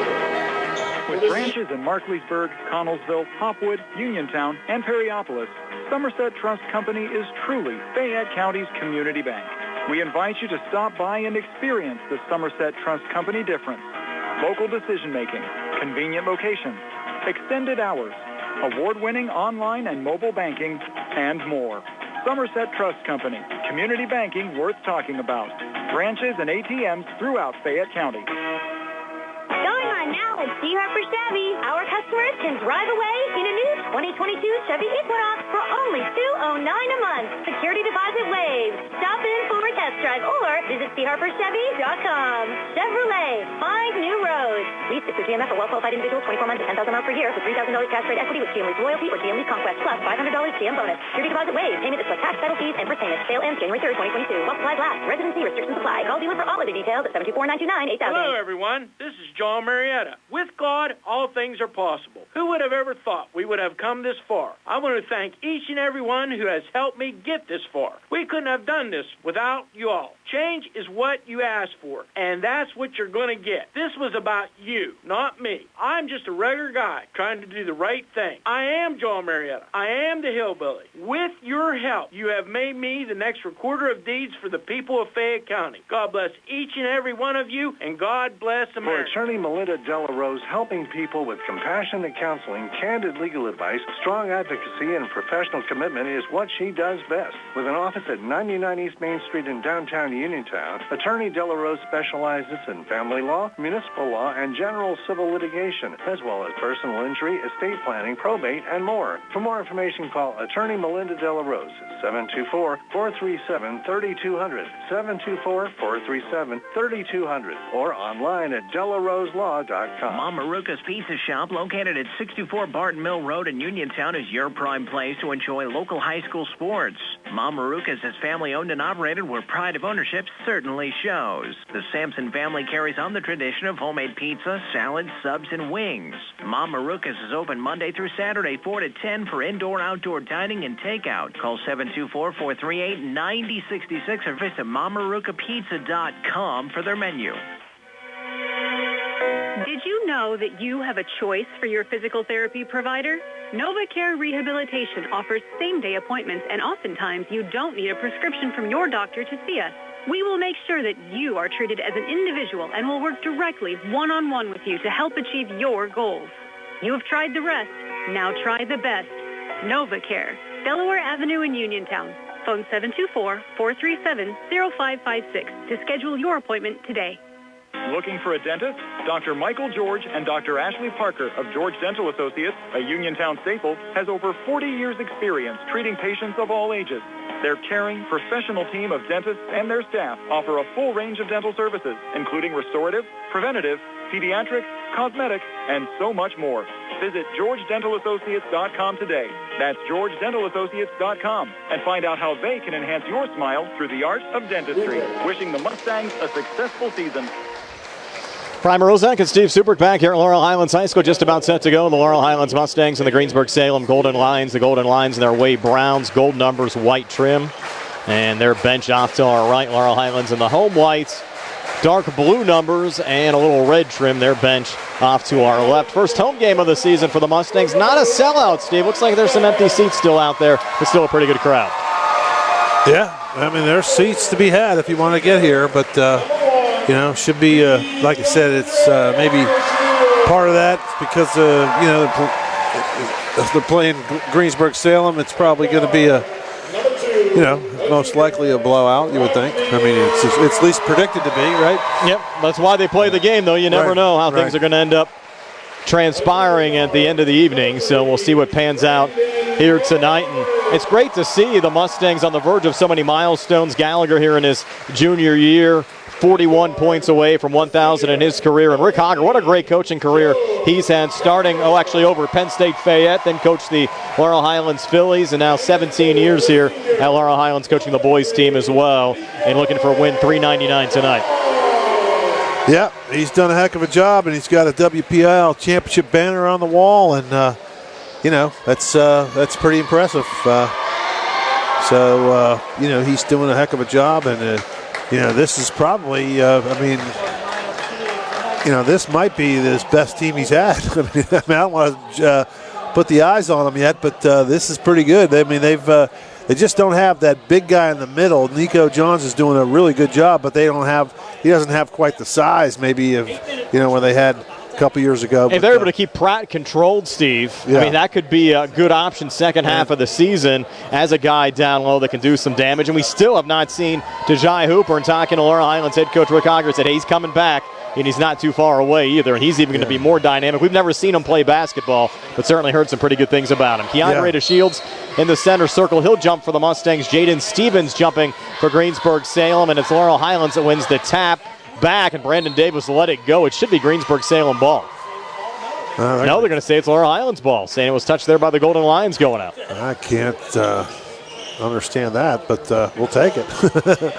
With branches in Markleysburg, Connellsville, Hopwood, Uniontown, and Perryopolis, Somerset Trust Company is truly Fayette County's community bank. We invite you to stop by and experience the Somerset Trust Company difference. Local decision-making, convenient locations, extended hours, award-winning online and mobile banking, and more. Somerset Trust Company, community banking worth talking about. Branches and ATMs throughout Fayette County. Going on now at C. Harper Chevy. Our customers can drive away in a new 2022 Chevy Equinox for only $209 a month. Security deposit waived. Stop in for a test drive or visit CHarperChevy.com. Chevrolet, find new roads. Lease to GMF for well-qualified individuals, 24 months and $10,000 per year with $3,000 cash rate equity with GM Lease Loyalty or GM Lease Conquest plus $500 GM bonus. Security deposit waived. Payment is plus tax, title fees, and first payment. Sale ends January 3rd, 2022. While supplies last. Residency restrictions apply. Call dealer for all other details at 724-929-8000. Hello, everyone. This is John Marietta. With God, all things are possible. Who would have ever thought we would have come this far? I want to thank each and every one who has helped me get this far. We couldn't have done this without you all. Change is what you ask for, and that's what you're going to get. This was about you, not me. I'm just a regular guy trying to do the right thing. I am John Marietta. I am the hillbilly. With your help, you have made me the next recorder of deeds for the people of Fayette County. God bless each and every one of you, and God bless America. For attorney Melinda Delarose, helping people with compassionate counseling, candid legal advice, strong advocacy, and professional commitment is what she does best. With an office at 99 East Main Street in downtown Uniontown, attorney Delarose specializes in family law, municipal law, and general civil litigation, as well as personal injury, estate planning, probate, and more. For more information, call attorney Melinda Delarose at 724-437-3200, 724-437-3200, or online at delaroselaw.com. Mama Ruka's Pizza Shop, located at 624 Barton Mill Road in Uniontown, is your prime place to enjoy local high school sports. Mama Ruka's is family-owned and operated, where pride of ownership certainly shows. The Sampson family carries on the tradition of homemade pizza, salads, subs, and wings. Mama Ruka's is open Monday through Saturday, 4 to 10 for indoor-outdoor dining and takeout. Call 724-438-9066 or visit MamaRukaPizza.com for their menu. Did you know that you have a choice for your physical therapy provider? NovaCare Rehabilitation offers same-day appointments, and oftentimes you don't need a prescription from your doctor to see us. We will make sure that you are treated as an individual and will work directly one-on-one with you to help achieve your goals. You have tried the rest. Now try the best. NovaCare, Delaware Avenue in Uniontown. Phone 724-437-0556 to schedule your appointment today. Looking for a dentist? Dr. Michael George and Dr. Ashley Parker of George Dental Associates, a Uniontown staple, has over 40 years' experience treating patients of all ages. Their caring, professional team of dentists and their staff offer a full range of dental services, including restorative, preventative, pediatric, cosmetic, and so much more. Visit GeorgeDentalAssociates.com today. That's GeorgeDentalAssociates.com, and find out how they can enhance your smile through the art of dentistry. Wishing the Mustangs a successful season. Brian Morozak and Steve Subrick back here at Laurel Highlands High School, just about set to go. The Laurel Highlands Mustangs and the Greensburg-Salem Golden Lions. The Golden Lions in their Wade Browns, gold numbers, white trim. And their bench off to our right, Laurel Highlands in the home whites, dark blue numbers, and a little red trim. Their bench off to our left. First home game of the season for the Mustangs. Not a sellout, Steve. Looks like there's some empty seats still out there, but still a pretty good crowd. Yeah, I mean, there's seats to be had if you want to get here, but you know, should be, like I said, it's maybe part of that because, you know, if they're playing Greensburg-Salem, it's probably going to be a, you know, most likely a blowout, you would think. I mean, it's at least predicted to be, right? Yep, that's why they play the game, though. You never know how things are going to end up transpiring at the end of the evening, so we'll see what pans out here tonight. And it's great to see the Mustangs on the verge of so many milestones. Gallagher here in his junior year, 41 points away from 1,000 in his career. And Rick Hogger, what a great coaching career he's had, starting, actually over Penn State Fayette, then coached the Laurel Highlands Phillies, and now 17 years here at Laurel Highlands coaching the boys team as well, and looking for a win 399 tonight. Yeah, he's done a heck of a job, and he's got a WPIAL championship banner on the wall, and you know, that's pretty impressive. So you know, he's doing a heck of a job, and you know, this is probably, I mean, you know, this might be his best team he's had. I mean, I don't want to put the eyes on him yet, but this is pretty good. I mean, they just don't have that big guy in the middle. Nico Johns is doing a really good job, but he doesn't have quite the size maybe of, you know, where they had a couple years ago. If they're able to keep Pratt controlled, Steve, yeah. I mean, that could be a good option second half of the season as a guy down low that can do some damage. And we still have not seen Tajai Hooper, and talking to Laurel Highlands head coach Rick Hogger said, hey, he's coming back, and he's not too far away either, and he's even going to be more dynamic. We've never seen him play basketball, but certainly heard some pretty good things about him. Keandre Shields in the center circle. He'll jump for the Mustangs. Jaden Stevens jumping for Greensburg-Salem, and it's Laurel Highlands that wins the tap back, and Brandon Davis let it go. It should be Greensburg-Salem ball. No, they're going to say it's Laurel Highlands ball, saying it was touched there by the Golden Lions going out. I can't understand that, but we'll take it.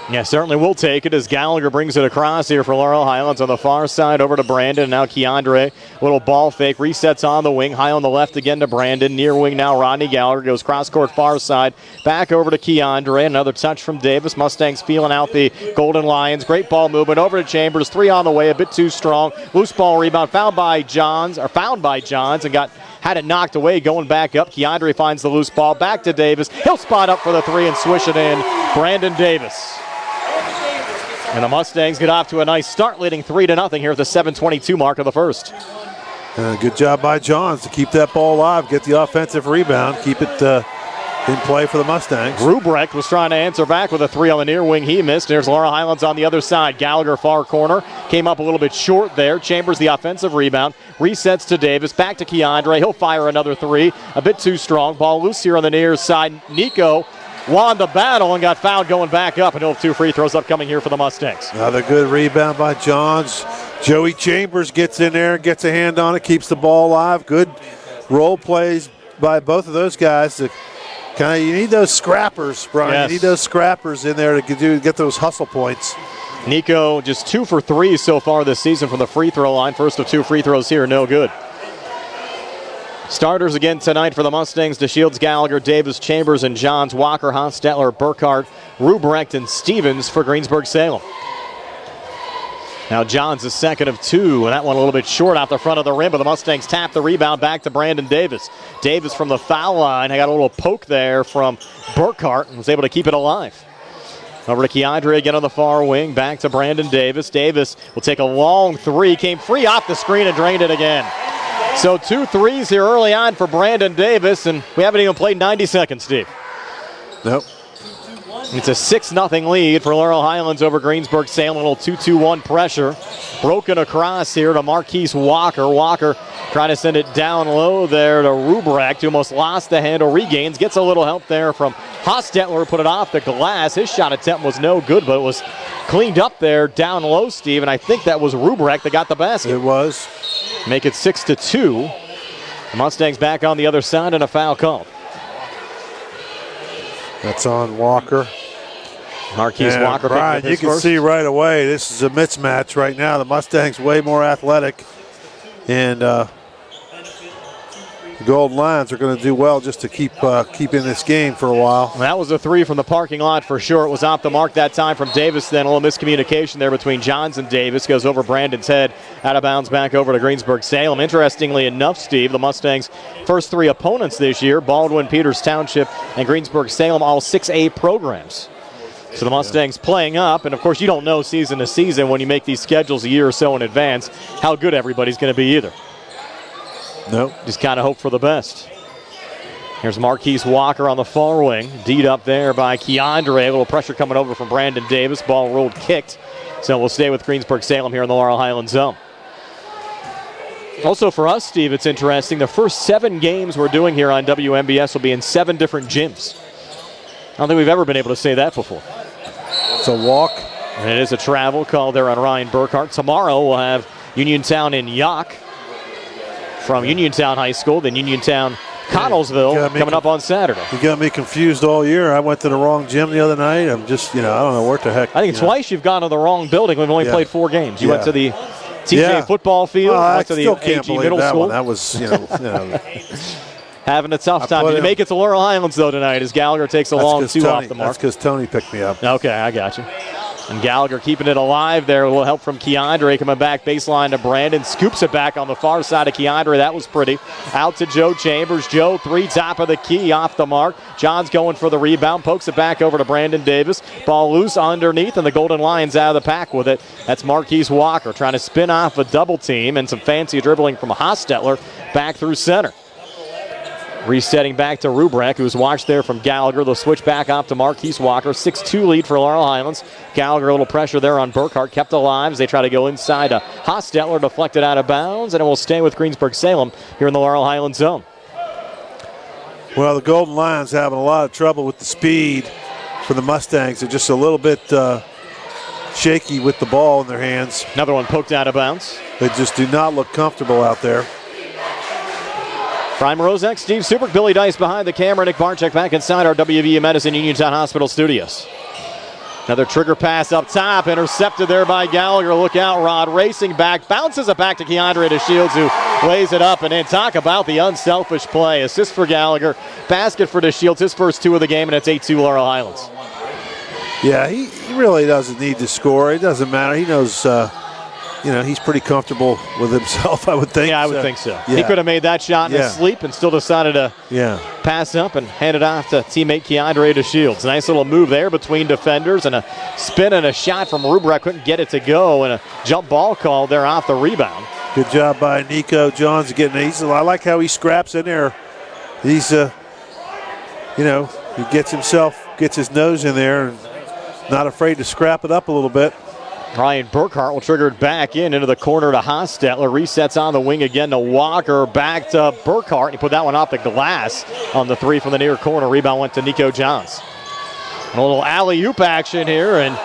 Yeah, certainly we'll take it as Gallagher brings it across here for Laurel Highlands on the far side over to Brandon. Now Keandre, little ball fake, resets on the wing. High on the left again to Brandon. Near wing now Rodney Gallagher goes cross-court far side. Back over to Keandre. Another touch from Davis. Mustangs feeling out the Golden Lions. Great ball movement over to Chambers. 3 on the way, a bit too strong. Loose ball rebound found by Johns, and had it knocked away going back up. Keandre finds the loose ball. Back to Davis. He'll spot up for the 3 and swish it in. Brandon Davis. And the Mustangs get off to a nice start, leading 3-0 here at the 7:22 mark of the first. Good job by Johns to keep that ball alive, get the offensive rebound, keep it in play for the Mustangs. Rubrecht was trying to answer back with a 3 on the near wing. He missed. There's Laurel Highlands on the other side. Gallagher far corner. Came up a little bit short there. Chambers the offensive rebound. Resets to Davis. Back to Keandre. He'll fire another 3. A bit too strong. Ball loose here on the near side. Nico won the battle and got fouled going back up, and he'll have 2 free throws upcoming here for the Mustangs. Another good rebound by Johns. Joey Chambers gets in there, gets a hand on it, keeps the ball alive. Good role plays by both of those guys. You need those scrappers, Brian. Yes. You need those scrappers in there to get those hustle points. Nico just 2 for 3 so far this season from the free throw line. First of 2 free throws here, no good. Starters again tonight for the Mustangs: DeShields, Gallagher, Davis, Chambers, and Johns, Walker, Hostetler, Burkhart, Rubrecht, and Stevens for Greensburg-Salem. Now Johns is second of 2, and that one a little bit short out the front of the rim, but the Mustangs tap the rebound back to Brandon Davis. Davis from the foul line. I got a little poke there from Burkhart and was able to keep it alive. Over to Keandre again on the far wing. Back to Brandon Davis. Davis will take a long 3. Came free off the screen and drained it again. So 2 threes here early on for Brandon Davis, and we haven't even played 90 seconds, Steve. Nope. It's a 6-0 lead for Laurel Highlands over Greensburg-Salem. A little 2-2-1 pressure. Broken across here to Marquise Walker. Walker trying to send it down low there to Rubrecht, who almost lost the handle. Regains, gets a little help there from Hostetler, put it off the glass. His shot attempt was no good, but it was cleaned up there down low, Steve, and I think that was Rubrecht that got the basket. It was. Make it 6-2. The Mustangs back on the other side and a foul called. That's on Walker. Marquise Walker. Brian, you can see right away this is a mismatch right now. The Mustangs way more athletic, and the Golden Lions are going to do well just to keep in this game for a while. That was a three from the parking lot for sure. It was off the mark that time from Davis. Then a little miscommunication there between Johns and Davis. Goes over Brandon's head, out of bounds back over to Greensburg-Salem. Interestingly enough, Steve, the Mustangs' first three opponents this year, Baldwin, Peters Township, and Greensburg-Salem, all 6A programs. So the Mustangs playing up, and of course you don't know season to season when you make these schedules a year or so in advance how good everybody's going to be either. Nope. Just kind of hope for the best. Here's Marquise Walker on the far wing. D'd up there by Keandre. A little pressure coming over from Brandon Davis. Ball rolled, kicked. So we'll stay with Greensburg-Salem here in the Laurel Highlands zone. Also for us, Steve, it's interesting. The first 7 games we're doing here on WMBS will be in 7 different gyms. I don't think we've ever been able to say that before. It's a walk. And it is a travel call there on Ryan Burkhart. Tomorrow we'll have Uniontown in Yock from Uniontown High School, then Uniontown Connellsville coming up on Saturday. You got me confused all year. I went to the wrong gym the other night. I'm just, I don't know what the heck. I think twice you've gone to the wrong building. We've only played 4 games. You went to the TJ football field, went to the AG Middle School. That was, having a tough time. Did you make it to Laurel Highlands, though, tonight as Gallagher takes a long 2 off the mark? That's because Tony picked me up. Okay, I got you. And Gallagher keeping it alive there. A little help from Keandre coming back baseline to Brandon. Scoops it back on the far side of Keandre. That was pretty. Out to Joe Chambers. Joe, 3, top of the key, off the mark. John's going for the rebound. Pokes it back over to Brandon Davis. Ball loose underneath, and the Golden Lions out of the pack with it. That's Marquise Walker trying to spin off a double team and some fancy dribbling from Hostetler back through center. Resetting back to Rubrek, who's watched there from Gallagher. They'll switch back up to Marquise Walker. 6-2 lead for Laurel Highlands. Gallagher, a little pressure there on Burkhart. Kept alive as they try to go inside. Hostetler deflected out of bounds, and it will stay with Greensburg-Salem here in the Laurel Highlands zone. Well, the Golden Lions having a lot of trouble with the speed for the Mustangs. They're just a little bit shaky with the ball in their hands. Another one poked out of bounds. They just do not look comfortable out there. Brian Morozek, Steve Subrick, Billy Dice behind the camera, Nick Barczyk back inside our WVU Medicine Uniontown Hospital studios. Another trigger pass up top, intercepted there by Gallagher. Look out, Rod racing back, bounces it back to Keandre DeShields, who lays it up and in. Talk about the unselfish play. Assist for Gallagher, basket for DeShields, his first 2 of the game, and it's 8-2 Laurel Highlands. Yeah, he really doesn't need to score. It doesn't matter. He knows he's pretty comfortable with himself, I would think. Yeah, I would think so. Yeah. He could have made that shot in his sleep and still decided to pass up and hand it off to teammate Keandre DeShields. Nice little move there between defenders and a spin and a shot from Rubrek. Couldn't get it to go, and a jump ball call there off the rebound. Good job by Nico Johns getting it. I like how he scraps in there. He's, he gets his nose in there and not afraid to scrap it up a little bit. Ryan Burkhart will trigger it back into the corner to Hostetler. Resets on the wing again to Walker. Back to Burkhart. He put that one off the glass on the 3 from the near corner. Rebound went to Nico Johns. A little alley-oop action here, and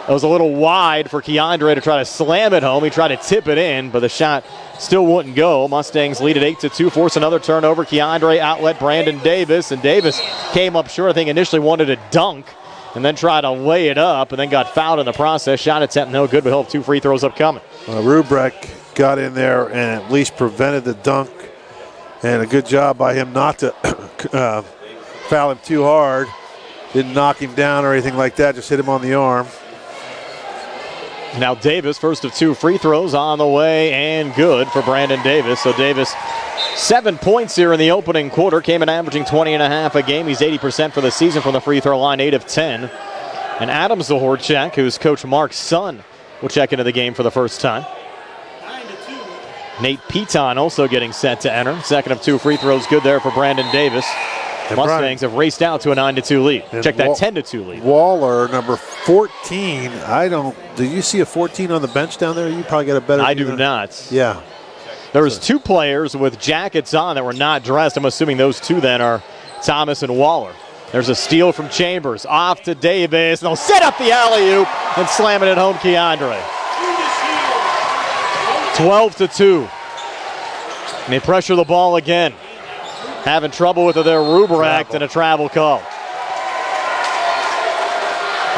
it was a little wide for Keandre to try to slam it home. He tried to tip it in, but the shot still wouldn't go. Mustangs lead at 8-2, force another turnover. Keandre outlet Brandon Davis, and Davis came up short. I think initially wanted to dunk and then tried to lay it up and then got fouled in the process. Shot attempt no good, but he'll have 2 free throws upcoming. Rubrek got in there and at least prevented the dunk, and a good job by him not to foul him too hard. Didn't knock him down or anything like that, just hit him on the arm. Now Davis, first of 2 free throws on the way, and good for Brandon Davis. So Davis, 7 points here in the opening quarter, came in averaging 20.5 a game. He's 80% for the season from the free throw line, 8 of 10. And Adams Zahorchak, who's Coach Mark's son, will check into the game for the first time. Nate Piton also getting set to enter. Second of 2 free throws, good there for Brandon Davis. The Mustangs have raced out to a 9-2 lead. Check that 10-2 lead. Waller, number 14. Do you see a 14 on the bench down there? You probably got a better. I do not. Yeah. There was 2 players with jackets on that were not dressed. I'm assuming those 2 then are Thomas and Waller. There's a steal from Chambers. Off to Davis. And they'll set up the alley-oop and slam it at home, Keandre. 12-2. And they pressure the ball again. Having trouble with it there, Rubrek, and a travel call.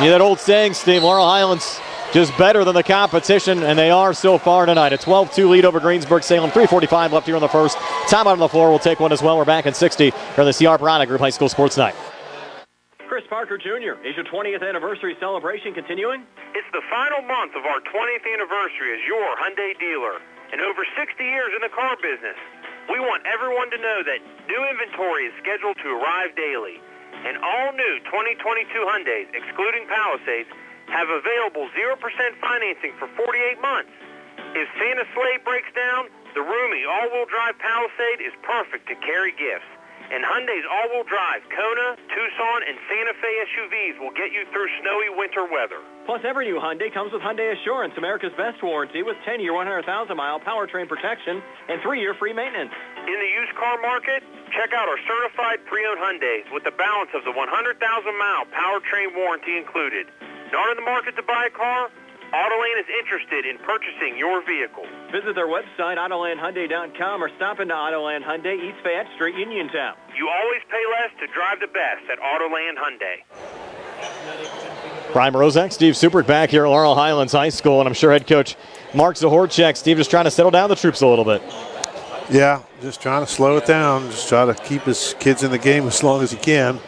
Yeah, that old saying, Steve, Laurel Highlands just better than the competition, and they are so far tonight. A 12-2 lead over Greensburg-Salem. 3:45 left here in the first. Time out on the floor. We'll take one as well. We're back in 60 for the C.R. Brana Group High School Sports Night. Chris Parker Jr., is your 20th anniversary celebration continuing? It's the final month of our 20th anniversary as your Hyundai dealer. And over 60 years in the car business, we want everyone to know that new inventory is scheduled to arrive daily. And all new 2022 Hyundais, excluding Palisades, have available 0% financing for 48 months. If Santa's sleigh breaks down, the roomy all-wheel drive Palisade is perfect to carry gifts. And Hyundai's all-wheel drive Kona, Tucson, and Santa Fe SUVs will get you through snowy winter weather. Plus, every new Hyundai comes with Hyundai Assurance, America's best warranty with 10-year, 100,000-mile powertrain protection and 3-year free maintenance. In the used car market, check out our certified pre-owned Hyundais with the balance of the 100,000-mile powertrain warranty included. Not in the market to buy a car? Autoland is interested in purchasing your vehicle. Visit their website, AutolandHyundai.com, or stop into Autoland Hyundai, East Fayette Street, Uniontown. You always pay less to drive the best at Autoland Hyundai. Brian Morozak, Steve Suprick back here at Laurel Highlands High School, and I'm sure head coach Mark Zahorchak, Steve, just trying to settle down the troops a little bit. Yeah, just trying to slow it down, just try to keep his kids in the game as long as he can.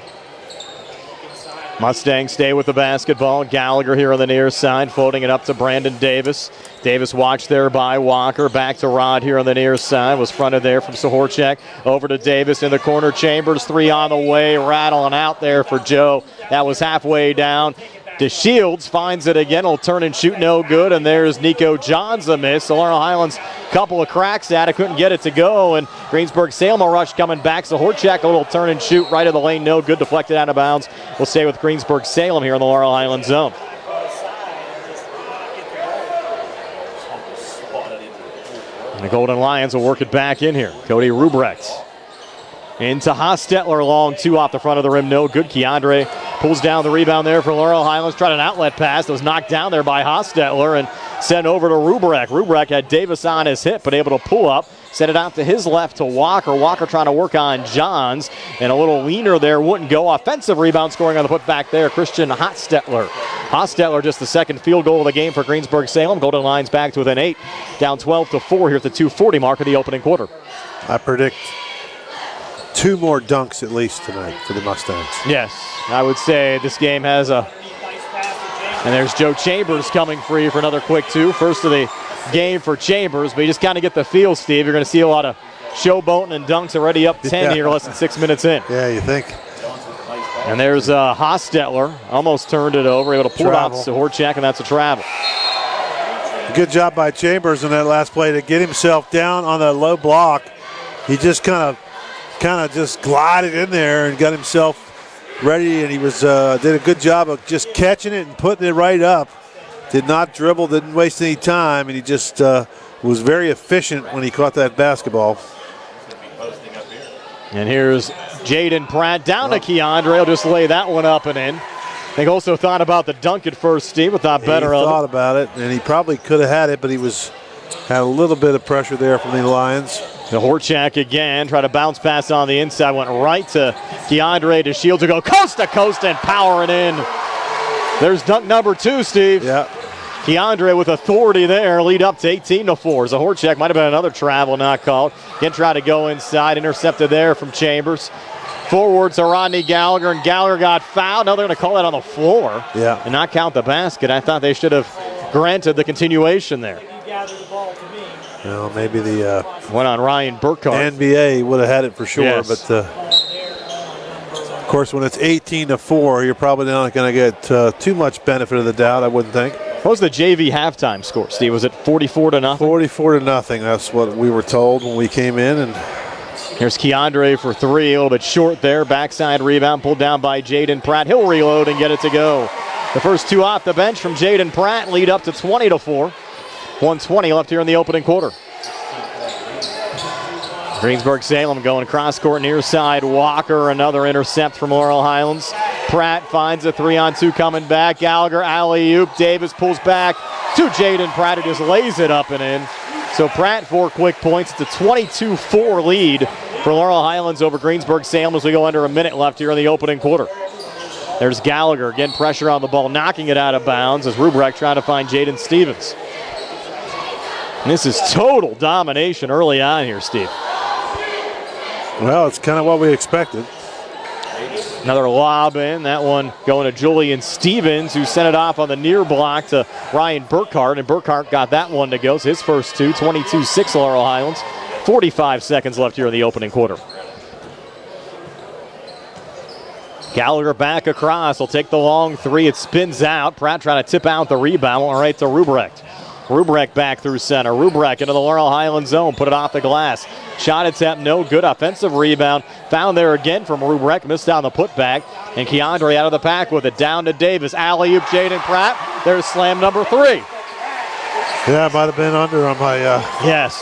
Mustangs stay with the basketball. Gallagher here on the near side, floating it up to Brandon Davis. Davis watched there by Walker. Back to Rod here on the near side. Was fronted there from Zahorchak. Over to Davis in the corner. Chambers, 3 on the way. Rattling out there for Joe. That was halfway down. DeShields finds it again. Will turn and shoot, no good. And there's Nico Johns a miss. So Laurel Highlands, couple of cracks at it. Couldn't get it to go. And Greensburg-Salem rush coming back. Zahorchak, a little turn and shoot right of the lane. No good. Deflected out of bounds. We'll stay with Greensburg-Salem here in the Laurel Highlands zone. And the Golden Lions will work it back in here. Cody Rubrecht into Hostetler, long 2 off the front of the rim, no good. Keandre pulls down the rebound there for Laurel Highlands. Tried an outlet pass that was knocked down there by Hostetler and sent over to Rubrecht. Rubrecht had Davis on his hip, but able to pull up. Sent it out to his left to Walker. Walker trying to work on Johns, and a little leaner there wouldn't go. Offensive rebound scoring on the putback there, Christian Hostetler. Hostetler just the second field goal of the game for Greensburg-Salem. Golden Lions back to within 8, down 12-4 here at the 2:40 mark of the opening quarter. I predict 2 more dunks at least tonight for the Mustangs. Yes, I would say this game has a... And there's Joe Chambers coming free for another quick 2. First of the game for Chambers, but you just kind of get the feel, Steve. You're going to see a lot of showboating and dunks already up 10 here, less than 6 minutes in. Yeah, you think. And there's Hostetler. Almost turned it over, able to pull it out to Zahorchak, and that's a travel. Good job by Chambers in that last play to get himself down on the low block. He just kind of just glided in there and got himself ready, and he was did a good job of just catching it and putting it right up. Did not dribble, didn't waste any time, and he just was very efficient when he caught that basketball. And here's Jayden Pratt down to Keandre. He'll just lay that one up and in. They also thought about the dunk at first, Steve, but thought better of it. He thought about it, and he probably could have had it, but he had a little bit of pressure there from the Lions. Zahorchak again, tried to bounce pass on the inside, went right to Keandre DeShields to go coast to coast and power it in. There's dunk number 2, Steve. Yeah. Keandre with authority there, lead up to 18-4. Zahorchak might have been another travel not called. Again, try to go inside, intercepted there from Chambers. Forward to Rodney Gallagher, and Gallagher got fouled. Now they're going to call that on the floor and not count the basket. I thought they should have granted the continuation there. Well, maybe the went on Ryan Burkhart. NBA would have had it for sure, yes. But of course, when it's 18-4, you're probably not going to get too much benefit of the doubt, I wouldn't think. What was the JV halftime score, Steve? Was it 44-0? 44-0. That's what we were told when we came in. And here's Keandre for 3, a little bit short there. Backside rebound pulled down by Jayden Pratt. He'll reload and get it to go. The first 2 off the bench from Jayden Pratt lead up to 20-4. 1:20 left here in the opening quarter. Greensburg-Salem going cross-court near side. Walker, another intercept from Laurel Highlands. Pratt finds a 3-on-2 coming back. Gallagher, alley-oop. Davis pulls back to Jayden Pratt, who just lays it up and in. So Pratt 4 quick points. It's a 22-4 lead for Laurel Highlands over Greensburg-Salem as we go under a minute left here in the opening quarter. There's Gallagher. Again, pressure on the ball, knocking it out of bounds as Rubrek trying to find Jayden Stevens. And this is total domination early on here, Steve. Well, it's kind of what we expected. Another lob in, that one going to Julian Stevens, who sent it off on the near block to Ryan Burkhart, and Burkhart got that one to go. It's his first two, 22-6 Laurel Highlands. 45 seconds left here in the opening quarter. Gallagher back across, will take the long three, it spins out. Pratt trying to tip out the rebound, went right to Rubrek. Rubrek back through center. Rubrek into the Laurel Highlands zone. Put it off the glass. Shot attempt, no good. Offensive rebound. Found there again from Rubrek. Missed on the putback. And Keandre out of the pack with it. Down to Davis. Alley-oop, Jayden Pratt. There's slam number 3. Yeah, it might have been under on my yes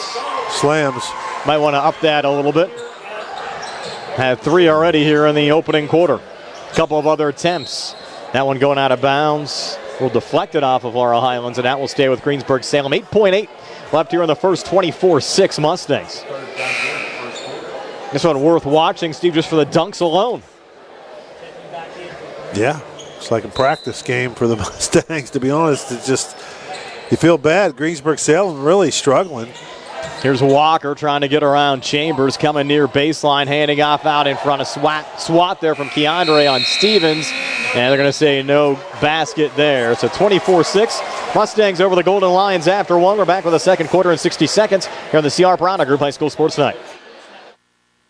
slams. Might want to up that a little bit. Had 3 already here in the opening quarter. A couple of other attempts. That one going out of bounds. Will deflect it off of Laurel Highlands, and that will stay with Greensburg-Salem. 8.8 left here in the first. 24-6 Mustangs. This one worth watching, Steve, just for the dunks alone. Yeah, it's like a practice game for the Mustangs, to be honest. It's just, you feel bad. Greensburg-Salem really struggling. Here's Walker trying to get around Chambers, coming near baseline, handing off out in front of swat there from Keandre on Stevens. And they're going to say no basket there. So 24-6. Mustangs over the Golden Lions after one. We're back with the second quarter in 60 seconds here on the C.R. Piranha Group High School Sports Night.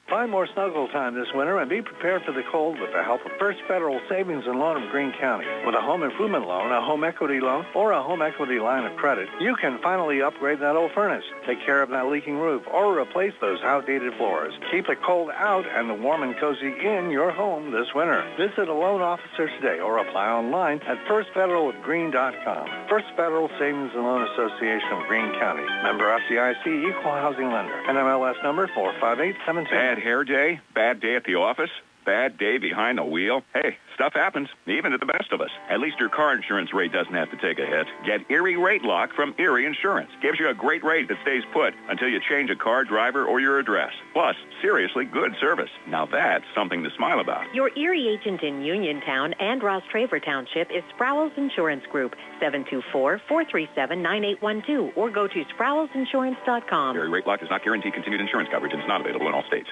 Find more snuggle time this winter and be prepared for the cold with the help of First Federal Savings and Loan of Greene County. With a home improvement loan, a home equity loan, or a home equity line of credit, you can finally upgrade that old furnace, take care of that leaking roof, or replace those outdated floors. Keep the cold out and the warm and cozy in your home this winter. Visit a loan officer today or apply online at firstfederalofgreen.com. First Federal Savings and Loan Association of Greene County. Member FDIC, Equal Housing Lender. NMLS number 45872. Bad hair day? Bad day at the office? Bad day behind the wheel? Hey, stuff happens, even to the best of us. At least your car insurance rate doesn't have to take a hit. Get Erie Rate Lock from Erie Insurance. Gives you a great rate that stays put until you change a car, driver, or your address. Plus, seriously good service. Now that's something to smile about. Your Erie agent in Uniontown and Ross Traver Township is Sproul's Insurance Group, 724-437-9812, or go to SproulsInsurance.com. Erie Rate Lock does not guarantee continued insurance coverage and is not available in all states.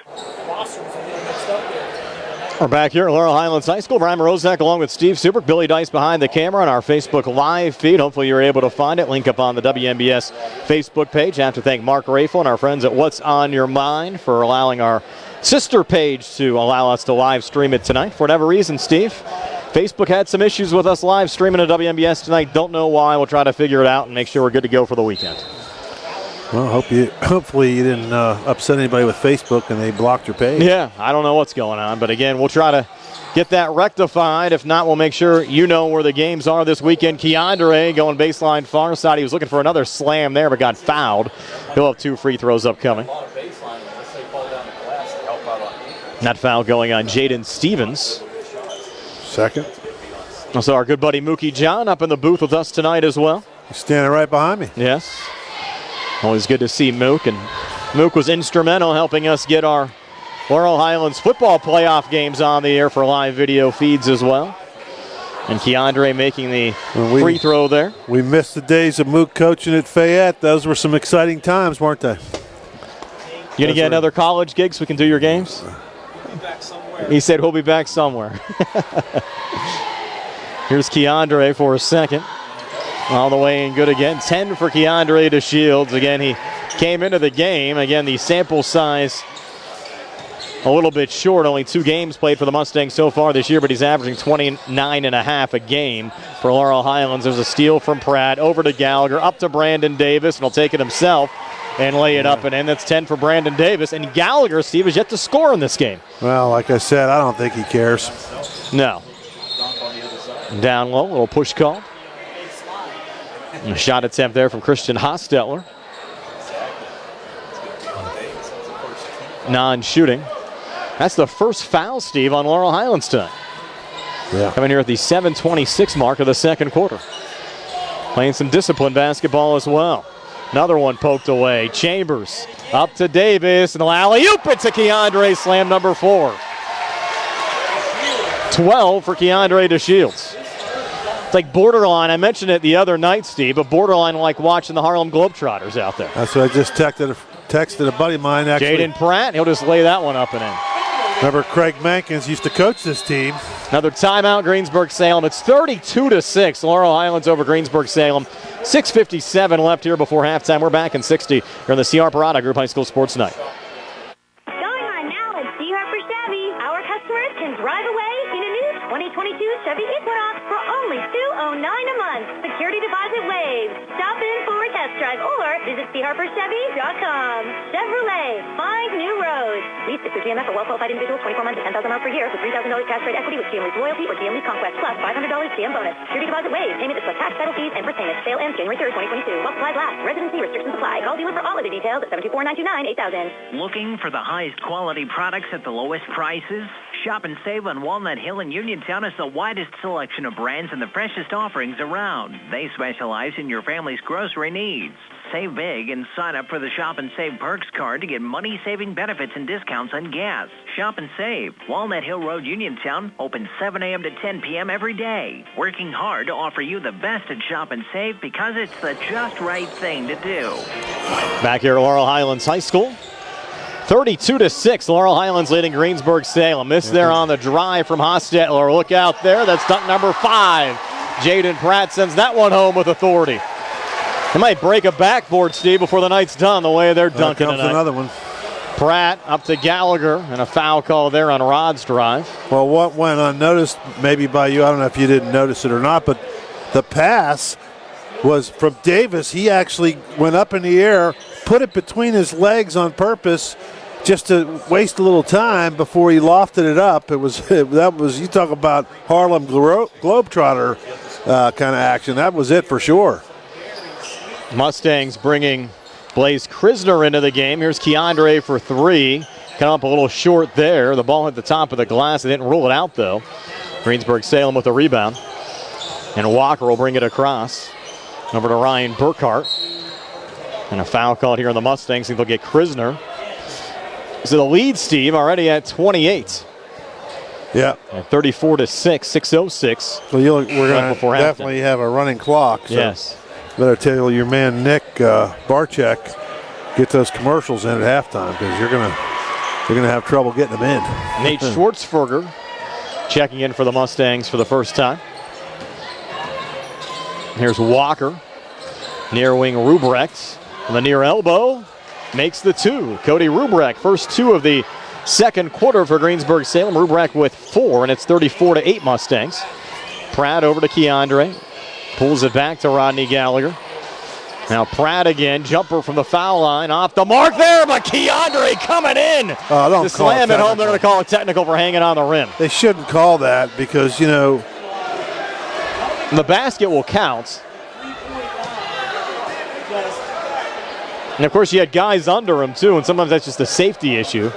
We're back here at Laurel Highlands High School. Brian Morozak along with Steve Subrick, Billy Dice behind the camera on our Facebook Live feed. Hopefully you're able to find it. Link up on the WMBS Facebook page. I have to thank Mark Rafel and our friends at What's On Your Mind for allowing our sister page to allow us to live stream it tonight. For whatever reason, Steve, Facebook had some issues with us live streaming at WMBS tonight. Don't know why. We'll try to figure it out and make sure we're good to go for the weekend. Well, hopefully you didn't upset anybody with Facebook and they blocked your page. Yeah, I don't know what's going on. But again, we'll try to get that rectified. If not, we'll make sure you know where the games are this weekend. Keandre going baseline far side. He was looking for another slam there, but got fouled. He'll have 2 free throws upcoming. That foul going on Jayden Stevens. Second. So our good buddy Mookie John up in the booth with us tonight as well. He's standing right behind me. Yes. Always good to see Mook, and Mook was instrumental helping us get our Laurel Highlands football playoff games on the air for live video feeds as well. And Keandre making the free throw there. We missed the days of Mook coaching at Fayette. Those were some exciting times, weren't they? You going to get another college gig so we can do your games? He said we'll be back somewhere. Here's Keandre for a second. All the way in good again. 10 for Keandre to Shields. Again, he came into the game. Again, the sample size a little bit short. Only 2 games played for the Mustangs so far this year, but he's averaging 29.5 a game for Laurel Highlands. There's a steal from Pratt. Over to Gallagher. Up to Brandon Davis, and he'll take it himself and lay it up and in. That's 10 for Brandon Davis. And Gallagher, Steve, is yet to score in this game. Well, like I said, I don't think he cares. No. Down low, little push call. And a shot attempt there from Christian Hostetler. Non-shooting. That's the first foul, Steve, on Laurel Highlands tonight. Yeah. Coming here at the 7:26 mark of the second quarter. Playing some disciplined basketball as well. Another one poked away. Chambers up to Davis, and the alley-oop it to Keandre, slam number 4. 12 for Keandre DeShields. It's like borderline. I mentioned it the other night, Steve, but borderline like watching the Harlem Globetrotters out there. That's what I just texted a buddy of mine, actually. Jayden Pratt, he'll just lay that one up and in. Remember, Craig Mankins used to coach this team. Another timeout, Greensburg-Salem. It's 32-6. Laurel Highlands over Greensburg-Salem. 6:57 left here before halftime. We're back in 60 here on the C.R. Parada Group High School Sports Night. Going on now at C. Harper Chevy. Our customers can drive away in a new 2022 Chevy Equinox for only $209 a month. Security deposit waived. Stop in for a test drive or visit CHarperChevy.com. Chevrolet, find new roads. Lease it through GMF for well-qualified individuals, 24 months at 10,000 miles per year with $3,000 cash trade equity with GM Lease Loyalty or GM Lease Conquest plus $500 GM bonus. Security deposit waived. Payment is plus tax, title fees, and first payment. Sale ends January 3rd, 2022. While supplies last. Residency restrictions apply. Call dealer for all of the details at 724-929-8000. Looking for the highest quality products at the lowest prices? Shop and save on Walnut Hill in Uniontown has the widest selection of brands and the freshest offerings around. They specialize in your family's grocery needs. Save big and sign up for the Shop and Save Perks card to get money-saving benefits and discounts on gas. Shop and save. Walnut Hill Road, Uniontown, open 7 a.m. to 10 p.m. every day. Working hard to offer you the best at Shop and Save because it's the just right thing to do. Back here at Laurel Highlands High School. 32-6. Laurel Highlands leading Greensburg-Salem. Missed there on the drive from Hostetler. Look out there. That's dunk number 5. Jayden Pratt sends that one home with authority. They might break a backboard, Steve, before the night's done, the way they're dunking tonight. Another one. Pratt up to Gallagher, and a foul call there on Rod's drive. Well, what went unnoticed maybe by you, I don't know if you didn't notice it or not, but the pass was from Davis. He actually went up in the air, put it between his legs on purpose just to waste a little time before he lofted it up. That was you talk about Harlem Globetrotter kind of action. That was it for sure. Mustangs bringing Blaze Krisner into the game. Here's Keandre for 3. Come up a little short there. The ball hit the top of the glass. They didn't rule it out, though. Greensburg-Salem with a rebound. And Walker will bring it across. Over to Ryan Burkhart. And a foul called here on the Mustangs. I think they'll get Krisner. So the lead, Steve, already at 28. Yeah. At 34-6, 6:06. So we're going to definitely have a running clock. So yes. Better tell your man Nick Barczyk, get those commercials in at halftime because you're gonna have trouble getting them in. Nate Schwartzberger checking in for the Mustangs for the first time. Here's Walker, near wing Rubrecht, on the near elbow, makes the 2. Cody Rubrecht, first 2 of the second quarter for Greensburg-Salem. Rubrecht with 4, and it's 34-8 Mustangs. Pratt over to Keandre. Pulls it back to Rodney Gallagher. Now Pratt again, jumper from the foul line, off the mark there, but Keandre coming in to slam it home. They're going to call it technical for hanging on the rim. They shouldn't call that because, the basket will count. And of course you had guys under him too, and sometimes that's just a safety issue.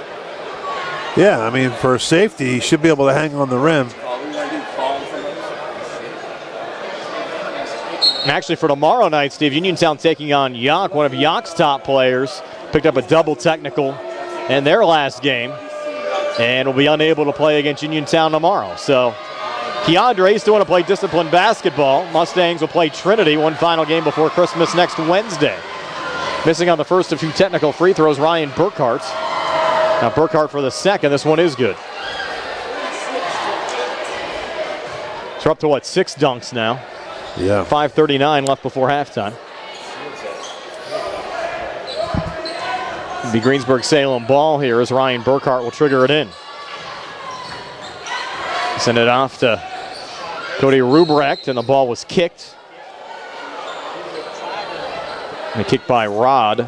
Yeah, I mean, for safety, he should be able to hang on the rim. And actually for tomorrow night, Steve, Uniontown taking on Yock, one of Yock's top players. Picked up a double technical in their last game and will be unable to play against Uniontown tomorrow. So Keandre still want to play disciplined basketball. Mustangs will play Trinity, one final game before Christmas next Wednesday. Missing on the first of 2 technical free throws, Ryan Burkhart. Now Burkhart for the second. This one is good. So we're up to 6 dunks now. Yeah. 5:39 left before halftime. It'll be Greensburg-Salem ball here as Ryan Burkhart will trigger it in. Send it off to Cody Rubrecht, and the ball was kicked. And a kick by Rod.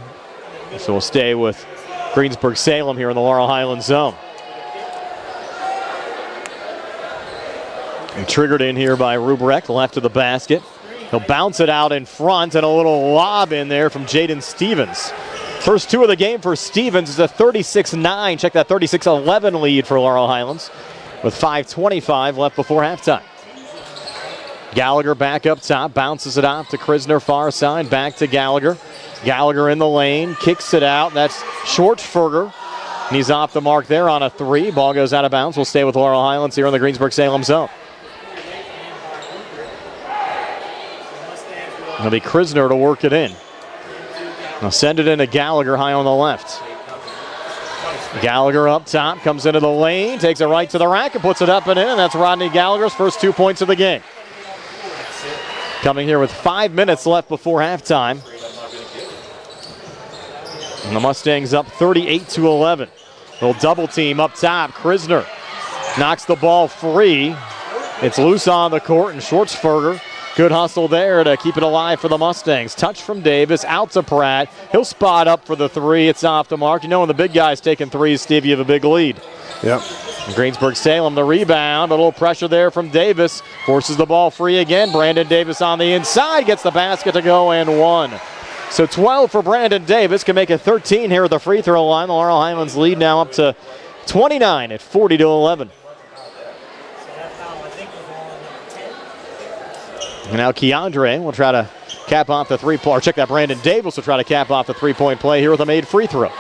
So we'll stay with Greensburg-Salem here in the Laurel Highlands zone. And triggered in here by Rubrecht, left of the basket. He'll bounce it out in front, and a little lob in there from Jaden Stevens. First 2 of the game for Stevens is a 36-9. Check that 36-11 lead for Laurel Highlands with 5:25 left before halftime. Gallagher back up top, bounces it off to Krisner far side, back to Gallagher. Gallagher in the lane, kicks it out. That's Schwartzberger. And he's off the mark there on a 3. Ball goes out of bounds. We'll stay with Laurel Highlands here in the Greensburg-Salem zone. It'll be Krisner to work it in. Now send it into Gallagher high on the left. Gallagher up top, comes into the lane, takes it right to the rack and puts it up and in, and that's Rodney Gallagher's first 2 points of the game. Coming here with 5 minutes left before halftime. And the Mustangs up 38-11. Little double team up top. Krisner knocks the ball free. It's loose on the court, and Schwartzberger, good hustle there to keep it alive for the Mustangs. Touch from Davis, out to Pratt. He'll spot up for the 3. It's off the mark. You know when the big guy's taking 3s, Steve, you have a big lead. Yep. Greensburg-Salem, the rebound. A little pressure there from Davis. Forces the ball free again. Brandon Davis on the inside. Gets the basket to go and 1. So 12 for Brandon Davis. Can make it 13 here at the free throw line. The Laurel Highlands lead now up to 29 at 40-11. And now Keandre will try to cap off the 3-point. Or check that, Brandon Davis will try to cap off the 3-point play here with a made free throw.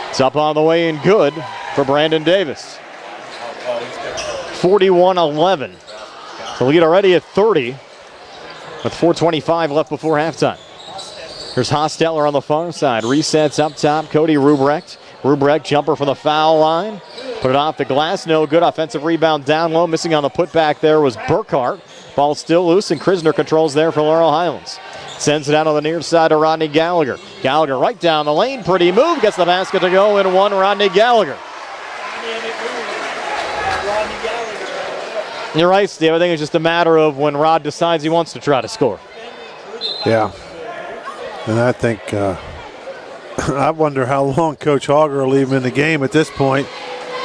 It's up on the way and good for Brandon Davis. 41-11. The lead already at 30 with 4:25 left before halftime. Here's Hostetler on the far side. Resets up top. Cody Rubrecht. Rubrecht jumper from the foul line. Put it off the glass. No good. Offensive rebound down low. Missing on the putback there was Burkhart. Ball still loose, and Krisner controls there for Laurel Highlands. Sends it out on the near side to Rodney Gallagher. Gallagher right down the lane. Pretty move. Gets the basket to go and 1. Rodney Gallagher. You're right, Steve. I think it's just a matter of when Rod decides he wants to try to score. Yeah. And I think, I wonder how long Coach Hogger will leave him in the game at this point.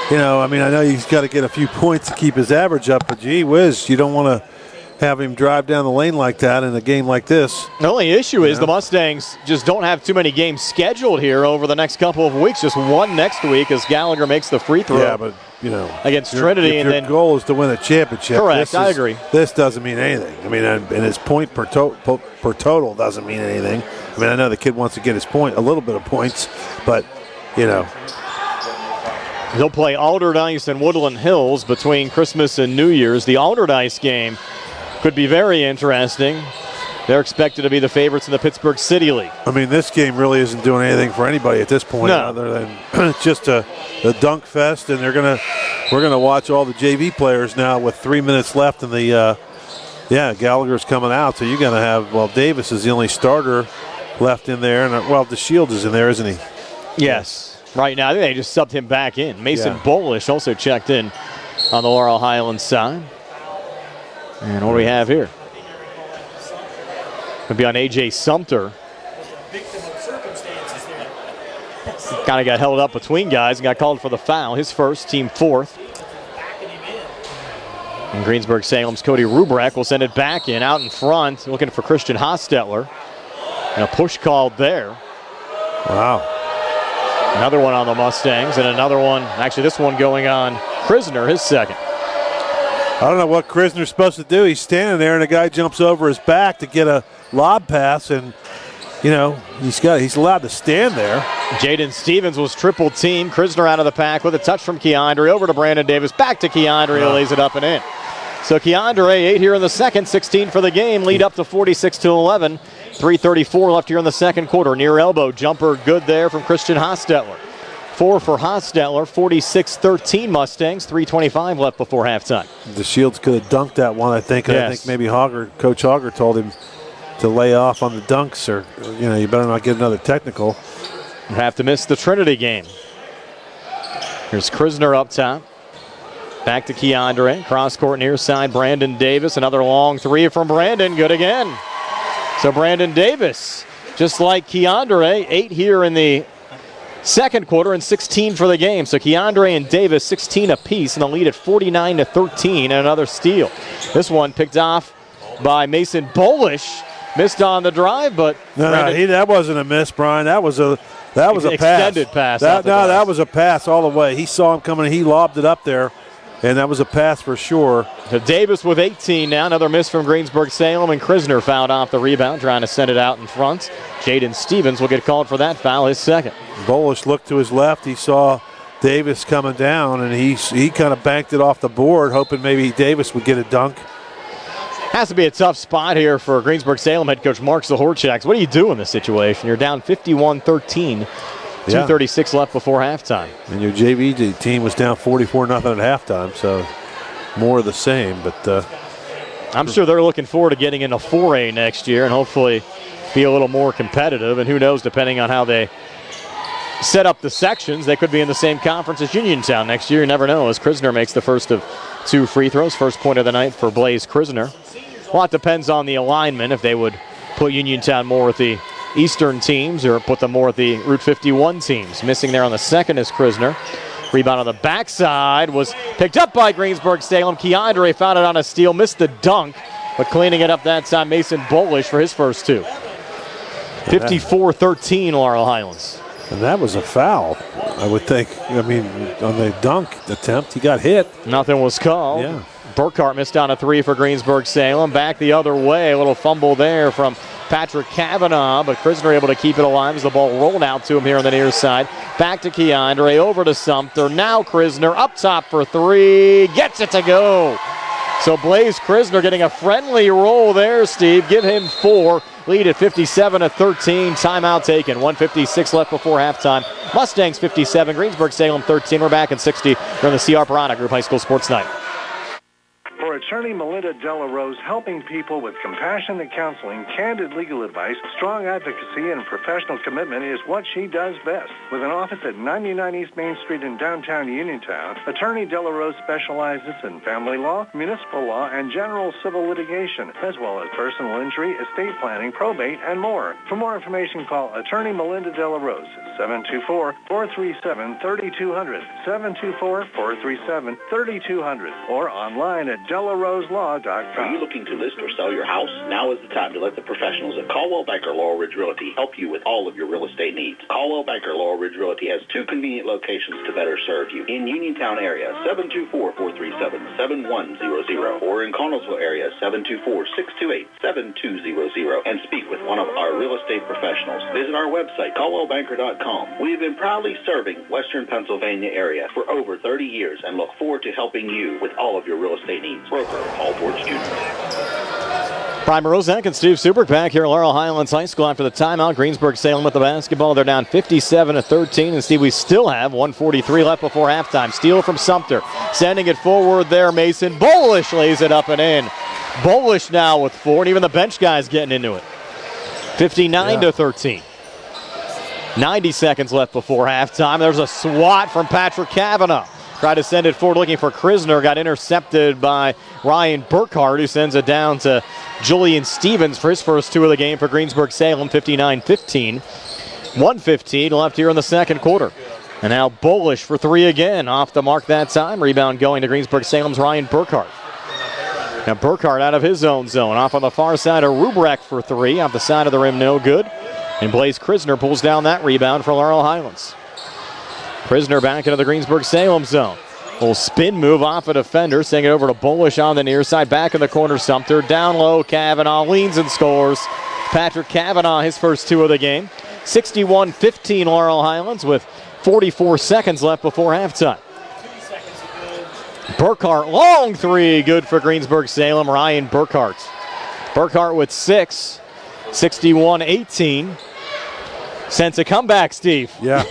You know, I mean, I know he's got to get a few points to keep his average up, but gee whiz, you don't want to have him drive down the lane like that in a game like this. The only issue is the Mustangs just don't have too many games scheduled here over the next couple of weeks. Just one next week as Gallagher makes the free throw. Yeah, but, you know, against Trinity. If your goal is to win a championship. Correct, I agree. This doesn't mean anything. I mean, and his point per total doesn't mean anything. I mean, I know the kid wants to get his point, a little bit of points, but, you know. He'll play Alderdice and Woodland Hills between Christmas and New Year's. The Alderdice game could be very interesting. They're expected to be the favorites in the Pittsburgh City League. I mean, this game really isn't doing anything for anybody at this point, other than just a dunk fest. And we're gonna watch all the JV players now with 3 minutes left in the. Gallagher's coming out, so you're gonna have Davis is the only starter left in there, and DeShields is in there, isn't he? Yes, right now I think they just subbed him back in. Mason Bolish also checked in on the Laurel Highlands side. And what do we have here? Could be on A.J. Sumter. Kind of got held up between guys and got called for the foul. His first, team fourth. And Greensburg-Salem's Cody Rubrecht will send it back in, out in front, looking for Christian Hostetler. And a push called there. Wow. Another one on the Mustangs, and another one, actually this one going on Krisner, his second. I don't know what Krisner's supposed to do. He's standing there, and a guy jumps over his back to get a lob pass, and you know he's allowed to stand there. Jaden Stevens was triple team. Krisner out of the pack with a touch from Keandre over to Brandon Davis. Back to Keandre, who lays it up and in. So Keandre 8 here in the second, 16 for the game. Lead up to 46-11. 3:34 left here in the second quarter. Near elbow jumper good there from Christian Hostetler. 4 for Hostetler, 46-13 Mustangs, 3:25 left before halftime. DeShields could have dunked that one, I think. Yes. I think maybe Coach Hogger told him to lay off on the dunks, or you better not get another technical. You have to miss the Trinity game. Here's Krisner up top. Back to Keandre. Cross court near side, Brandon Davis. Another long 3 from Brandon, good again. So Brandon Davis, just like Keandre, 8 here in the second quarter and 16 for the game. So Keandre and Davis 16 apiece, and the lead at 49-13, and another steal. This one picked off by Mason Bolish. Missed on the drive, but that wasn't a miss, Brian. That was a pass. Extended pass. That was a pass all the way. He saw him coming, and he lobbed it up there, And that was a pass for sure. Davis with 18 now. Another miss from Greensburg-Salem, and Krisner fouled off the rebound, trying to send it out in front. Jayden Stevens will get called for that foul, his second. Bolish looked to his left. He saw Davis coming down, and he kind of banked it off the board, hoping maybe Davis would get a dunk. Has to be a tough spot here for Greensburg-Salem head coach Mark Zahorchak. What do you do in this situation? You're down 51-13. 2:36 left before halftime. And your JV team was down 44-0 at halftime, so more of the same. But I'm sure they're looking forward to getting into 4A next year and hopefully be a little more competitive. And who knows, depending on how they set up the sections, they could be in the same conference as Uniontown next year. You never know, as Krisner makes the first of 2 free throws. First point of the night for Blaze Krisner. A lot depends on the alignment, if they would put Uniontown more with the Eastern teams or put them more at the Route 51 teams. Missing there on the second is Krisner. Rebound on the backside was picked up by Greensburg-Salem. Keandre found it on a steal, missed the dunk, but cleaning it up that time, Mason Bolish for his first 2. 54-13 Laurel Highlands. And that was a foul, I would think. I mean, on the dunk attempt, he got hit. Nothing was called. Yeah. Burkhart missed on a 3 for Greensburg-Salem. Back the other way, a little fumble there from Patrick Kavanaugh, but Krisner able to keep it alive as the ball rolled out to him here on the near side. Back to Keandre, over to Sumter. Now Krisner up top for 3, gets it to go. So Blaze Krisner getting a friendly roll there, Steve. Give him 4. Lead at 57-13. Timeout taken. 1:56 left before halftime. Mustangs 57, Greensburg-Salem 13. We're back in 60 from the C.R. Piranha Group High School Sports Night. For attorney Melinda Delarose, helping people with compassionate counseling, candid legal advice, strong advocacy, and professional commitment is what she does best. With an office at 99 East Main Street in downtown Uniontown, attorney Delarose specializes in family law, municipal law, and general civil litigation, as well as personal injury, estate planning, probate, and more. For more information, call attorney Melinda Delarose at 724-437-3200, 724-437-3200, or online at DelaRoseLaw.com. Are you looking to list or sell your house? Now is the time to let the professionals at Caldwell Banker Laurel Ridge Realty help you with all of your real estate needs. Caldwell Banker Laurel Ridge Realty has 2 convenient locations to better serve you. In Uniontown area, 724-437-7100, or in Connellsville area, 724-628-7200, and speak with one of our real estate professionals. Visit our website, CaldwellBanker.com. We have been proudly serving Western Pennsylvania area for over 30 years and look forward to helping you with all of your real estate needs. Broker, all board students. Brian Rozak and Steve Subrick back here at Laurel Highlands High School after the timeout. Greensburg-Salem with the basketball. They're down 57-13. And Steve, we still have 1:43 left before halftime. Steal from Sumter. Sending it forward there. Mason Bolish lays it up and in. Bolish now with 4, and even the bench guys getting into it. 59-13. 90 seconds left before halftime. There's a swat from Patrick Kavanaugh. Tried to send it forward looking for Krisner. Got intercepted by Ryan Burkhart, who sends it down to Julian Stevens for his first 2 of the game for Greensburg-Salem. 59-15. 1:15 left here in the second quarter. And now Bolish for 3 again. Off the mark that time. Rebound going to Greensburg-Salem's Ryan Burkhart. Now Burkhart out of his own zone. Off on the far side of Rubrek for 3. Off the side of the rim, no good. And Blaze Krisner pulls down that rebound for Laurel Highlands. Krisner back into the Greensburg-Salem zone. Little spin move off a defender, sending it over to Bolish on the near side. Back in the corner, Sumter. Down low, Kavanaugh leans and scores. Patrick Kavanaugh, his first 2 of the game. 61-15 Laurel Highlands with 44 seconds left before halftime. Burkhart, long 3, good for Greensburg-Salem. Ryan Burkhart. Burkhart with 6. 61-18. Sense a comeback, Steve. Yeah.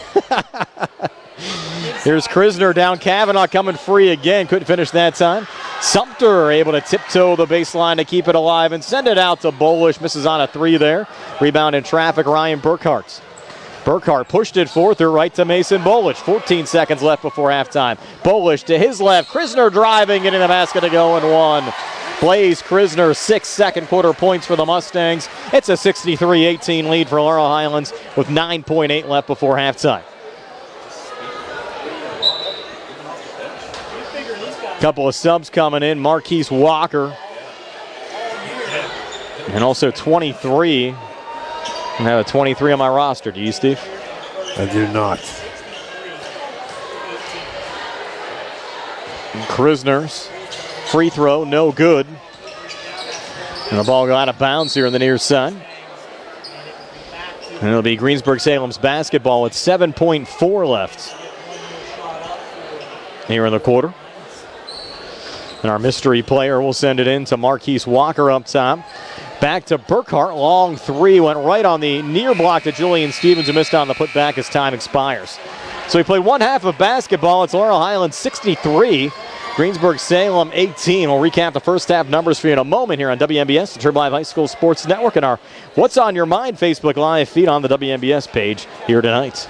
Here's Krisner down. Kavanaugh coming free again. Couldn't finish that time. Sumter able to tiptoe the baseline to keep it alive and send it out to Bolish. Misses on a 3 there. Rebound in traffic, Ryan Burkhart. Burkhart pushed it forward through right to Mason Bolish. 14 seconds left before halftime. Bolish to his left. Krisner driving, getting the basket to go and 1. Blaze Krisner, 6 second quarter points for the Mustangs. It's a 63-18 lead for Laurel Highlands with 9.8 left before halftime. Couple of subs coming in. Marquise Walker. And also 23. I have a 23 on my roster. Do you, Steve? I do not. Krisner's free throw, no good. And the ball go out of bounds here in the near side. And it'll be Greensburg-Salem's basketball with 7.4 left here in the quarter. And our mystery player will send it in to Marquise Walker up top. Back to Burkhart. Long three. Went right on the near block to Julian Stevens, who missed on the putback as time expires. So we played one half of basketball. It's Laurel Highlands 63. Greensburg-Salem 18. We'll recap the first half numbers for you in a moment here on WMBS, the Turb Live High School Sports Network, and our What's on Your Mind Facebook Live feed on the WMBS page here tonight.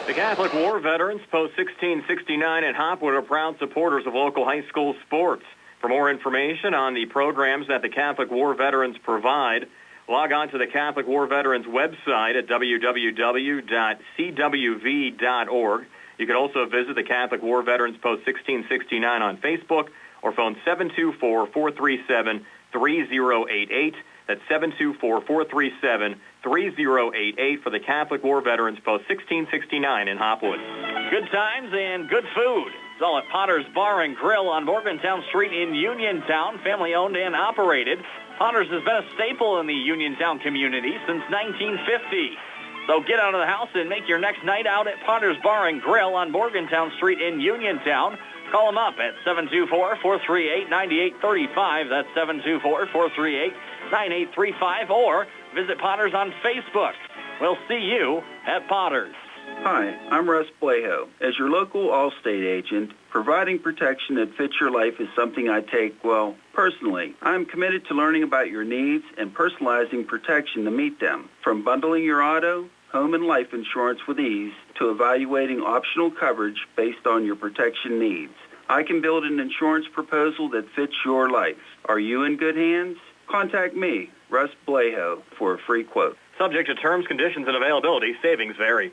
The Catholic War Veterans, Post 1669 in Hopwood, are proud supporters of local high school sports. For more information on the programs that the Catholic War Veterans provide, log on to the Catholic War Veterans website at www.cwv.org. You can also visit the Catholic War Veterans Post 1669 on Facebook or phone 724-437-3088. That's 724-437-3088 for the Catholic War Veterans Post 1669 in Hopwood. Good times and good food. It's all at Potter's Bar and Grill on Morgantown Street in Uniontown, family-owned and operated. Potter's has been a staple in the Uniontown community since 1950. So get out of the house and make your next night out at Potter's Bar and Grill on Morgantown Street in Uniontown. Call them up at 724-438-9835. That's 724-438-9835. Or visit Potter's on Facebook. We'll see you at Potter's. Hi, I'm Russ Blejo. As your local Allstate agent, providing protection that fits your life is something I take, well, personally. I'm committed to learning about your needs and personalizing protection to meet them. From bundling your auto, home, and life insurance with ease to evaluating optional coverage based on your protection needs. I can build an insurance proposal that fits your life. Are you in good hands? Contact me, Russ Blejo, for a free quote. Subject to terms, conditions, and availability. Savings vary.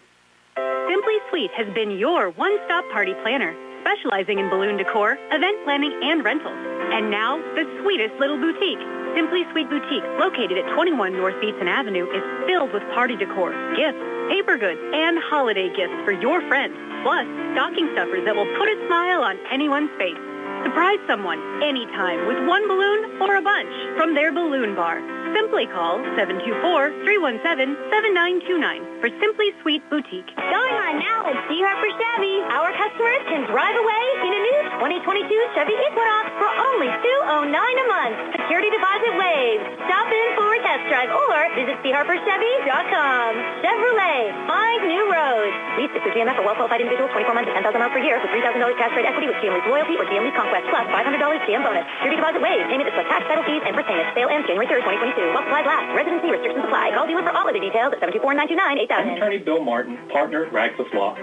Simply Sweet has been your one-stop party planner, specializing in balloon decor, event planning, and rentals. And now, the sweetest little boutique. Simply Sweet Boutique, located at 21 North Beatson Avenue, is filled with party decor, gifts, paper goods, and holiday gifts for your friends, plus stocking stuffers that will put a smile on anyone's face. Surprise someone anytime with one balloon or a bunch from their balloon bar. Simply call 724-317-7929 for Simply Sweet Boutique. Going on now at C. Harper Chevy. Our customers can drive away in a new 2022 Chevy Equinox for only $209 a month. Security deposit waived. Stop in for a test drive or visit CHarperChevy.com. Chevrolet, find new roads. Lease to GMF for well-qualified individuals, 24 months and $10,000 per year with $3,000 cash rate equity with GM Lease Loyalty or GM Lease Conquest plus $500 GM bonus. Security deposit waived. Payment is plus tax, title fees, and first payment. Sale ends January 3rd, 2022. While supplies last. Residency restrictions apply. Call dealer for all of the details at 724-929-8000. I'm Attorney Bill Martin, partner at Radcliffe Law.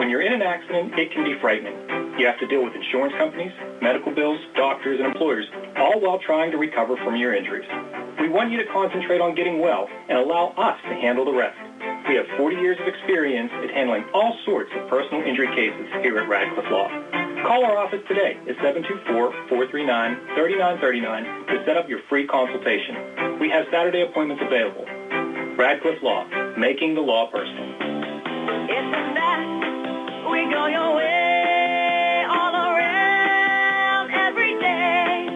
When you're in an accident, it can be frightening. You have to deal with insurance companies, medical bills, doctors, and employers, all while trying to recover from your injuries. We want you to concentrate on getting well and allow us to handle the rest. We have 40 years of experience at handling all sorts of personal injury cases here at Radcliffe Law. Call our office today at 724-439-3939 to set up your free consultation. We have Saturday appointments available. Radcliffe Law, making the law personal. It's a fact. We go your way all around every day.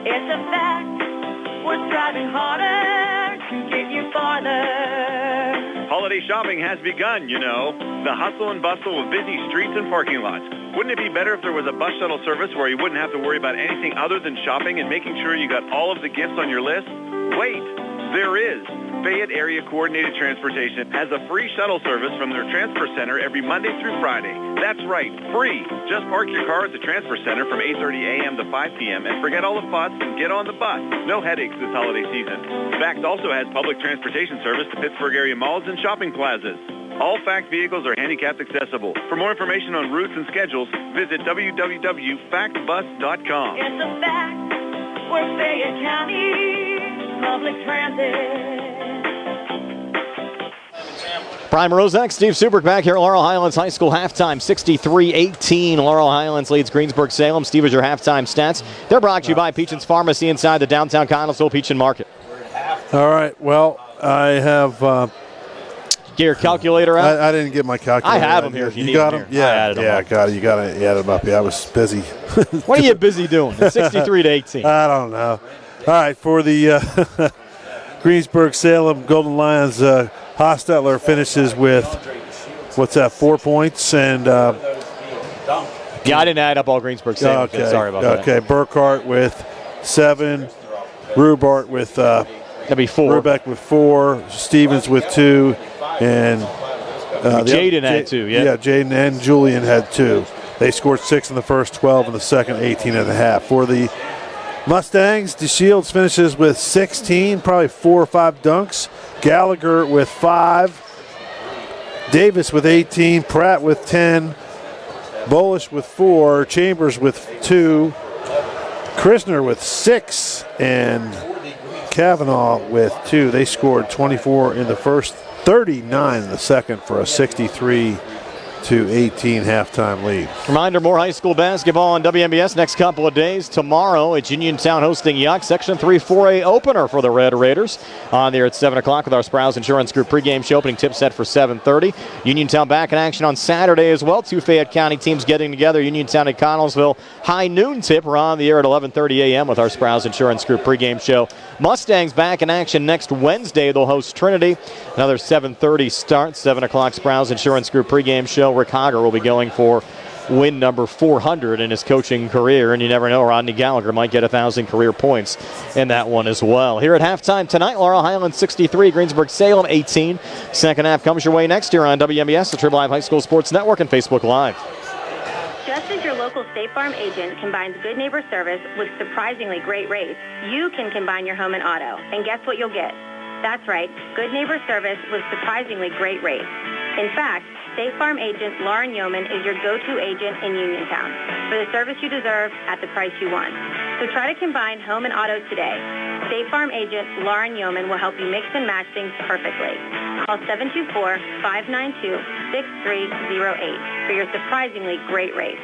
It's a fact. We're striving harder to get you farther. Holiday shopping has begun, you know. The hustle and bustle of busy streets and parking lots. Wouldn't it be better if there was a bus shuttle service where you wouldn't have to worry about anything other than shopping and making sure you got all of the gifts on your list? Wait, there is. Fayette Area Coordinated Transportation has a free shuttle service from their transfer center every Monday through Friday. That's right, free. Just park your car at the transfer center from 8:30 a.m. to 5 p.m. and forget all the fuss and get on the bus. No headaches this holiday season. FACT also has public transportation service to Pittsburgh area malls and shopping plazas. All FACT vehicles are handicapped accessible. For more information on routes and schedules, visit www.factbus.com. It's a fact. We're Fayette County Public Transit. Prime Rozak, Steve Subrick back here at Laurel Highlands High School halftime, 63-18. Laurel Highlands leads Greensburg-Salem. Steve, is your halftime stats. They're brought to you by Peachin's Pharmacy inside the downtown Connellsville Peachin Market. All right, well, I have Get your calculator out. I didn't get my calculator. I have them here if you need got them. them? Yeah, I got it. You got to add them up. Yeah, I was busy. What are you busy doing? It's 63 to 18. I don't know. All right, for the Greensburg-Salem Golden Lions, Hostetler finishes with, 4 points? And yeah, I didn't add up all Greensburg-Salem. Okay. Sorry about that. Okay, Burkhart with 7, Rubart with that'd be 4. Rubeck with 4, Stevens with 2, and Jayden had 2. Yeah, Jayden and Julian had 2. They scored 6 in the first, 12 in the second, 18 and a half. For the Mustangs, DeShields finishes with 16, probably 4 or 5 dunks. Gallagher with 5. Davis with 18. Pratt with 10. Bolish with 4. Chambers with 2. Krisner with 6. And Kavanaugh with 2. They scored 24 in the first, 39 in the second for a 63 to 18 halftime lead. Reminder, more high school basketball on WMBS next couple of days. Tomorrow, it's Uniontown hosting Yuck, Section 3 4A opener for the Red Raiders. On there at 7 o'clock with our Sprouse Insurance Group pregame show. Opening tip set for 7:30. Uniontown back in action on Saturday as well. 2 Fayette County teams getting together. Uniontown and Connellsville. High noon tip. We're on the air at 11:30 a.m. with our Sprouse Insurance Group pregame show. Mustangs back in action next Wednesday. They'll host Trinity. Another 7:30 start. 7 o'clock Sprouse Insurance Group pregame show. Rick Hager will be going for win number 400 in his coaching career, and you never know, Rodney Gallagher might get 1,000 career points in that one as well. Here at halftime tonight, Laurel Highlands 63, Greensburg-Salem 18. Second half comes your way next year on WMBS, the Triple Live High School Sports Network, and Facebook Live. Just as your local State Farm agent combines good neighbor service with surprisingly great rates, you can combine your home and auto, and guess what you'll get? That's right, good neighbor service with surprisingly great rates. In fact, State Farm agent Lauren Yeoman is your go-to agent in Uniontown for the service you deserve at the price you want. So try to combine home and auto today. State Farm agent Lauren Yeoman will help you mix and match things perfectly. Call 724-592-6308 for your surprisingly great rates.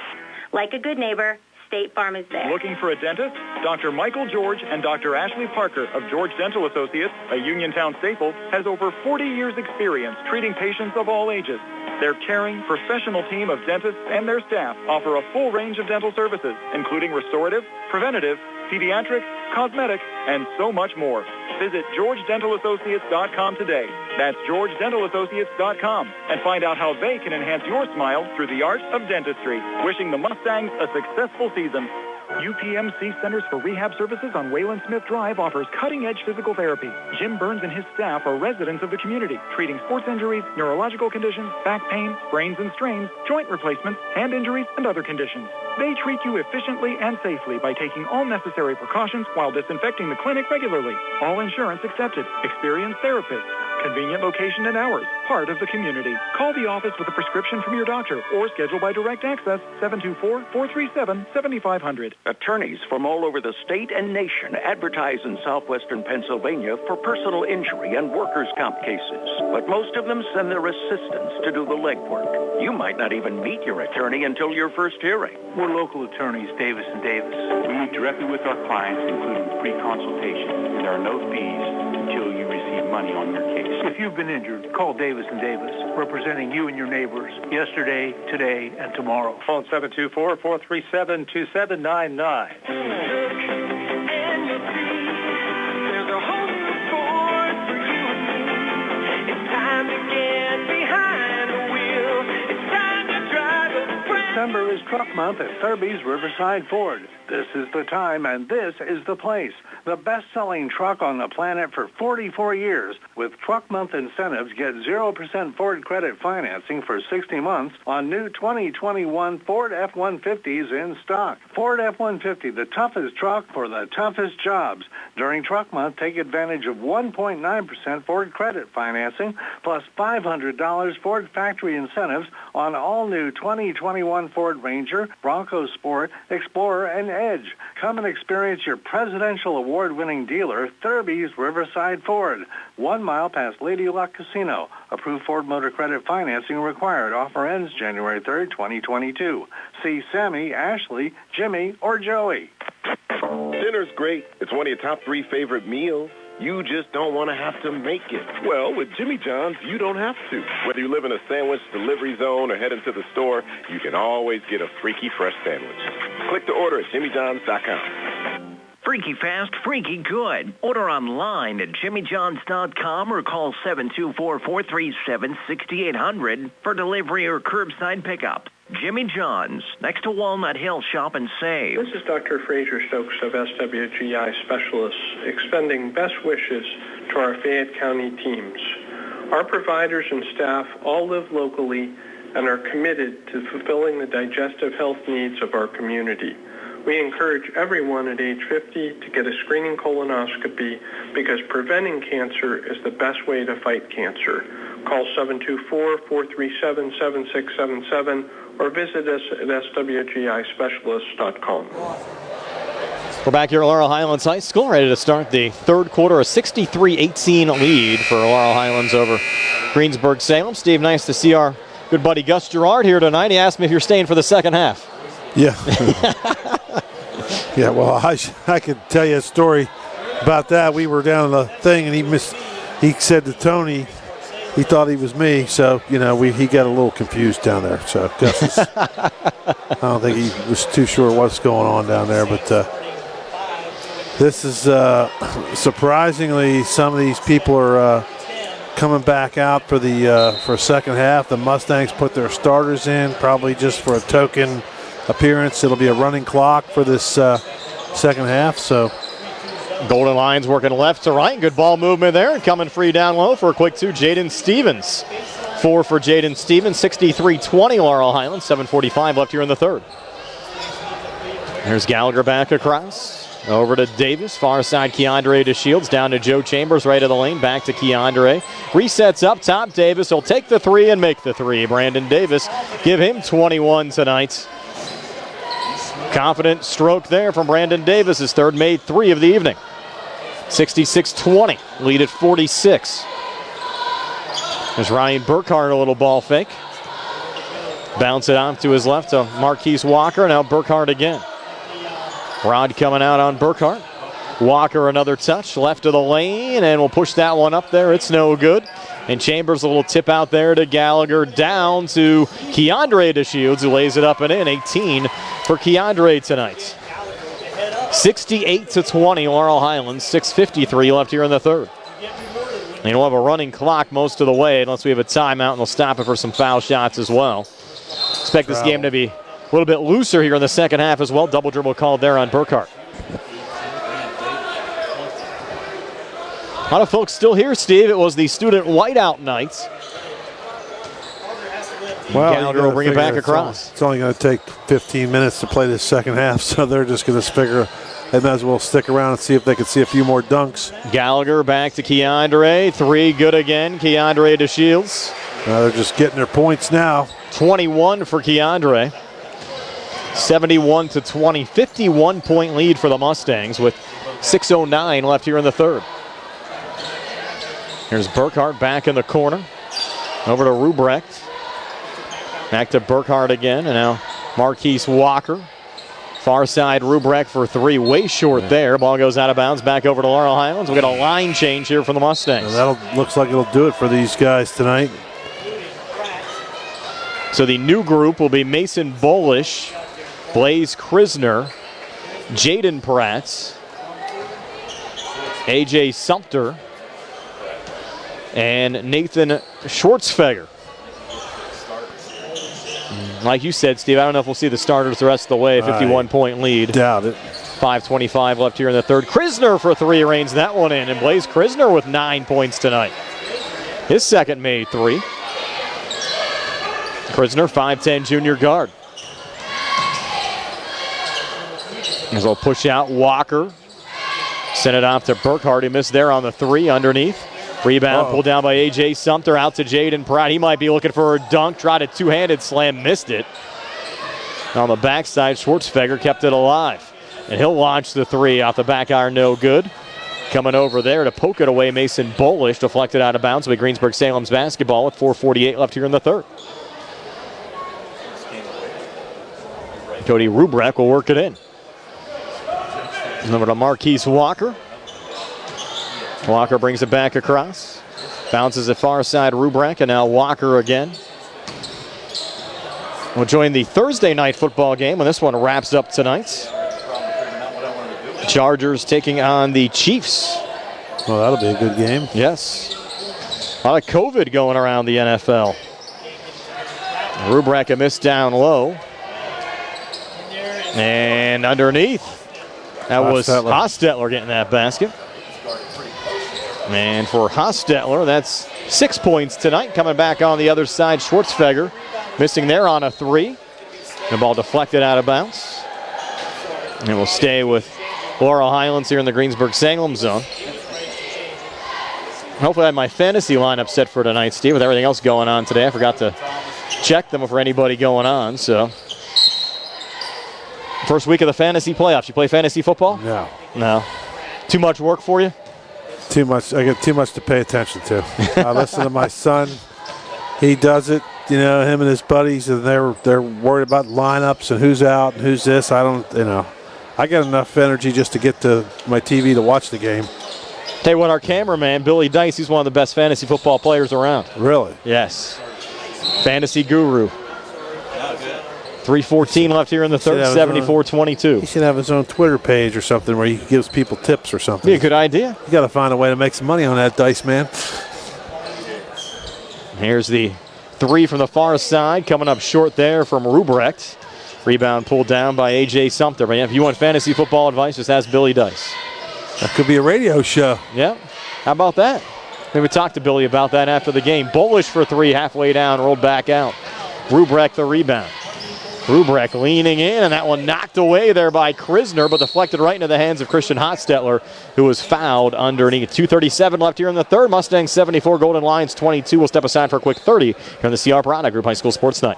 Like a good neighbor, State Farm is there. Looking for a dentist? Dr. Michael George and Dr. Ashley Parker of George Dental Associates, a Uniontown staple, has over 40 years experience treating patients of all ages. Their caring, professional team of dentists and their staff offer a full range of dental services, including restorative, preventative, pediatric, cosmetic, and so much more. Visit GeorgeDentalAssociates.com today. That's GeorgeDentalAssociates.com, and find out how they can enhance your smile through the art of dentistry. Wishing the Mustangs a successful season. UPMC Centers for Rehab Services on Wayland Smith Drive offers cutting-edge physical therapy. Jim Burns and his staff are residents of the community, treating sports injuries, neurological conditions, back pain, sprains and strains, joint replacements, hand injuries, and other conditions. They treat you efficiently and safely by taking all necessary precautions while disinfecting the clinic regularly. All insurance accepted. Experienced therapists. Convenient location and hours. Part of the community. Call the office with a prescription from your doctor or schedule by direct access 724-437-7500. Attorneys from all over the state and nation advertise in southwestern Pennsylvania for personal injury and workers' comp cases. But most of them send their assistants to do the legwork. You might not even meet your attorney until your first hearing. We're local attorneys, Davis & Davis. We meet directly with our clients, including free consultation, and there are no fees until you receive money on your case. If you've been injured, call Davis & Davis, representing you and your neighbors yesterday, today, and tomorrow. Phone 724-437-2799. December is Truck Month at Thurby's Riverside Ford. This is the time and this is the place. The best-selling truck on the planet for 44 years. With Truck Month incentives, get 0% Ford credit financing for 60 months on new 2021 Ford F-150s in stock. Ford F-150, the toughest truck for the toughest jobs. During Truck Month, take advantage of 1.9% Ford credit financing plus $500 Ford factory incentives on all new 2021 Ford Ranger, Bronco Sport, Explorer, and Edge. Come and experience your presidential award-winning dealer, Thurby's Riverside Ford. 1 mile past Lady Luck Casino. Approved Ford Motor Credit financing required. Offer ends January 3rd, 2022. See Sammy, Ashley, Jimmy, or Joey. Dinner's great. It's one of your top 3 favorite meals. You just don't want to have to make it. Well, with Jimmy John's, you don't have to. Whether you live in a sandwich delivery zone or head into the store, you can always get a freaky fresh sandwich. Click to order at jimmyjohns.com. Freaky fast, freaky good. Order online at jimmyjohns.com or call 724-437-6800 for delivery or curbside pickup. Jimmy John's, next to Walnut Hill, shop and save. This is Dr. Fraser Stokes of SWGI Specialists, extending best wishes to our Fayette County teams. Our providers and staff all live locally and are committed to fulfilling the digestive health needs of our community. We encourage everyone at age 50 to get a screening colonoscopy because preventing cancer is the best way to fight cancer. Call 724-437-7677 or visit us at swgispecialists.com. We're back here at Laurel Highlands High School, ready to start the third quarter, a 63-18 lead for Laurel Highlands over Greensburg-Salem. Steve, nice to see our good buddy Gus Gerard here tonight. He asked me if you're staying for the second half. Yeah. Yeah, well, I could tell you a story about that. We were down in the thing, and he said to Tony, he thought he was me, so, he got a little confused down there. So, Gus I don't think he was too sure what's going on down there, but this is surprisingly, some of these people are coming back out for the for second half. The Mustangs put their starters in, probably just for a token appearance. It'll be a running clock for this second half. So Golden Lions working left to right. Good ball movement there. And coming free down low for a quick two, Jayden Stevens. 4 for Jayden Stevens, 63-20 Laurel Highlands, 7:45 left here in the third. There's Gallagher back across. Over to Davis, far side Keandre to Shields, down to Joe Chambers, right of the lane, back to Keandre. Resets up top, Davis will take the three and make the three. Brandon Davis, give him 21 tonight. Confident stroke there from Brandon Davis, his third made three of the evening. 66-20, lead at 46. There's Ryan Burkhart, a little ball fake. Bounce it off to his left to Marquise Walker, now Burkhart again. Rod coming out on Burkhart. Walker another touch, left of the lane, and we'll push that one up there. It's no good. And Chambers a little tip out there to Gallagher, down to Keandre DeShields, who lays it up and in. 18 for Keandre tonight. 68-20 Laurel Highlands, 6:53 left here in the third. And we'll have a running clock most of the way unless we have a timeout, and they'll stop it for some foul shots as well. Expect this game to be a little bit looser here in the second half as well. Double dribble called there on Burkhart. A lot of folks still here, Steve. It was the student whiteout night. Well, Gallagher will bring it back across. It's only going to take 15 minutes to play this second half, so they're just going to figure they might as well stick around and see if they can see a few more dunks. Gallagher back to Keandre. Three good again. Keandre DeShields. They're just getting their points now. 21 for Keandre. 71-20. 51-point lead for the Mustangs with 6:09 left here in the third. Here's Burkhart back in the corner. Over to Rubrecht. Back to Burkhart again, and now Marquise Walker. Far side Rubrecht for three, way short there. Ball goes out of bounds, back over to Laurel Highlands. We got a line change here from the Mustangs. That looks like it'll do it for these guys tonight. So the new group will be Mason Bolish, Blaze Krisner, Jayden Pratt, AJ Sumter, and Nathan Schwartzfeger. Like you said, Steve, I don't know if we'll see the starters the rest of the way. 51-point lead. Doubt it. 5:25 left here in the third. Krisner for three, reigns that one in. And Blaze Krisner with 9 points tonight. His second made three. Krisner, 5'10 junior guard. As we'll push out Walker. Send it off to Burkhart. He missed there on the three underneath. Rebound pulled down by A.J. Sumter, out to Jayden Pratt. He might be looking for a dunk. Tried a two-handed slam, missed it. On the backside, Schwartzfeger kept it alive. And he'll launch the three off the back iron, no good. Coming over there to poke it away, Mason Bolish, deflected out of bounds by Greensburg-Salem's basketball with 4:48 left here in the third. Cody Rubrecht will work it in. Over to Marquise Walker. Walker brings it back across. Bounces it far side Rubrek, and now Walker again. We'll join the Thursday night football game when this one wraps up tonight. Chargers taking on the Chiefs. Well, that'll be a good game. Yes. A lot of COVID going around the NFL. Rubrek a miss down low. And underneath, that was Hostetler getting that basket. And for Hostetler, that's 6 points tonight. Coming back on the other side, Schwartzfeger missing there on a 3. The ball deflected out of bounds. And we'll stay with Laurel Highlands here in the Greensburg-Salem zone. Hopefully I have my fantasy lineup set for tonight, Steve, with everything else going on today. I forgot to check them for anybody going on, so. First week of the fantasy playoffs. You play fantasy football? No. No. Too much work for you? Too much. I got too much to pay attention to. I listen to my son. He does it, you know, him and his buddies, and they're worried about lineups and who's out and who's this. I don't, you know. I got enough energy just to get to my TV to watch the game. Tell you what, our cameraman, Billy Dice, he's one of the best fantasy football players around. Really? Yes. Fantasy guru. 3:14 left here in the third, 74-22. He should have his own Twitter page or something where he gives people tips or something. Be a good idea. You got to find a way to make some money on that, Dice, man. Here's the 3 from the far side, coming up short there from Ruprecht. Rebound pulled down by A.J. Sumter. But yeah, if you want fantasy football advice, just ask Billy Dice. That could be a radio show. Yeah. How about that? Maybe talk to Billy about that after the game. Bullish for 3, halfway down, rolled back out. Ruprecht the rebound. Rubrek leaning in, and that one knocked away there by Krisner, but deflected right into the hands of Christian Hostetler, who was fouled underneath. 2:37 left here in the third. Mustangs 74, Golden Lions 22. We'll step aside for a quick 30 here on the CR Product Group High School Sports Night.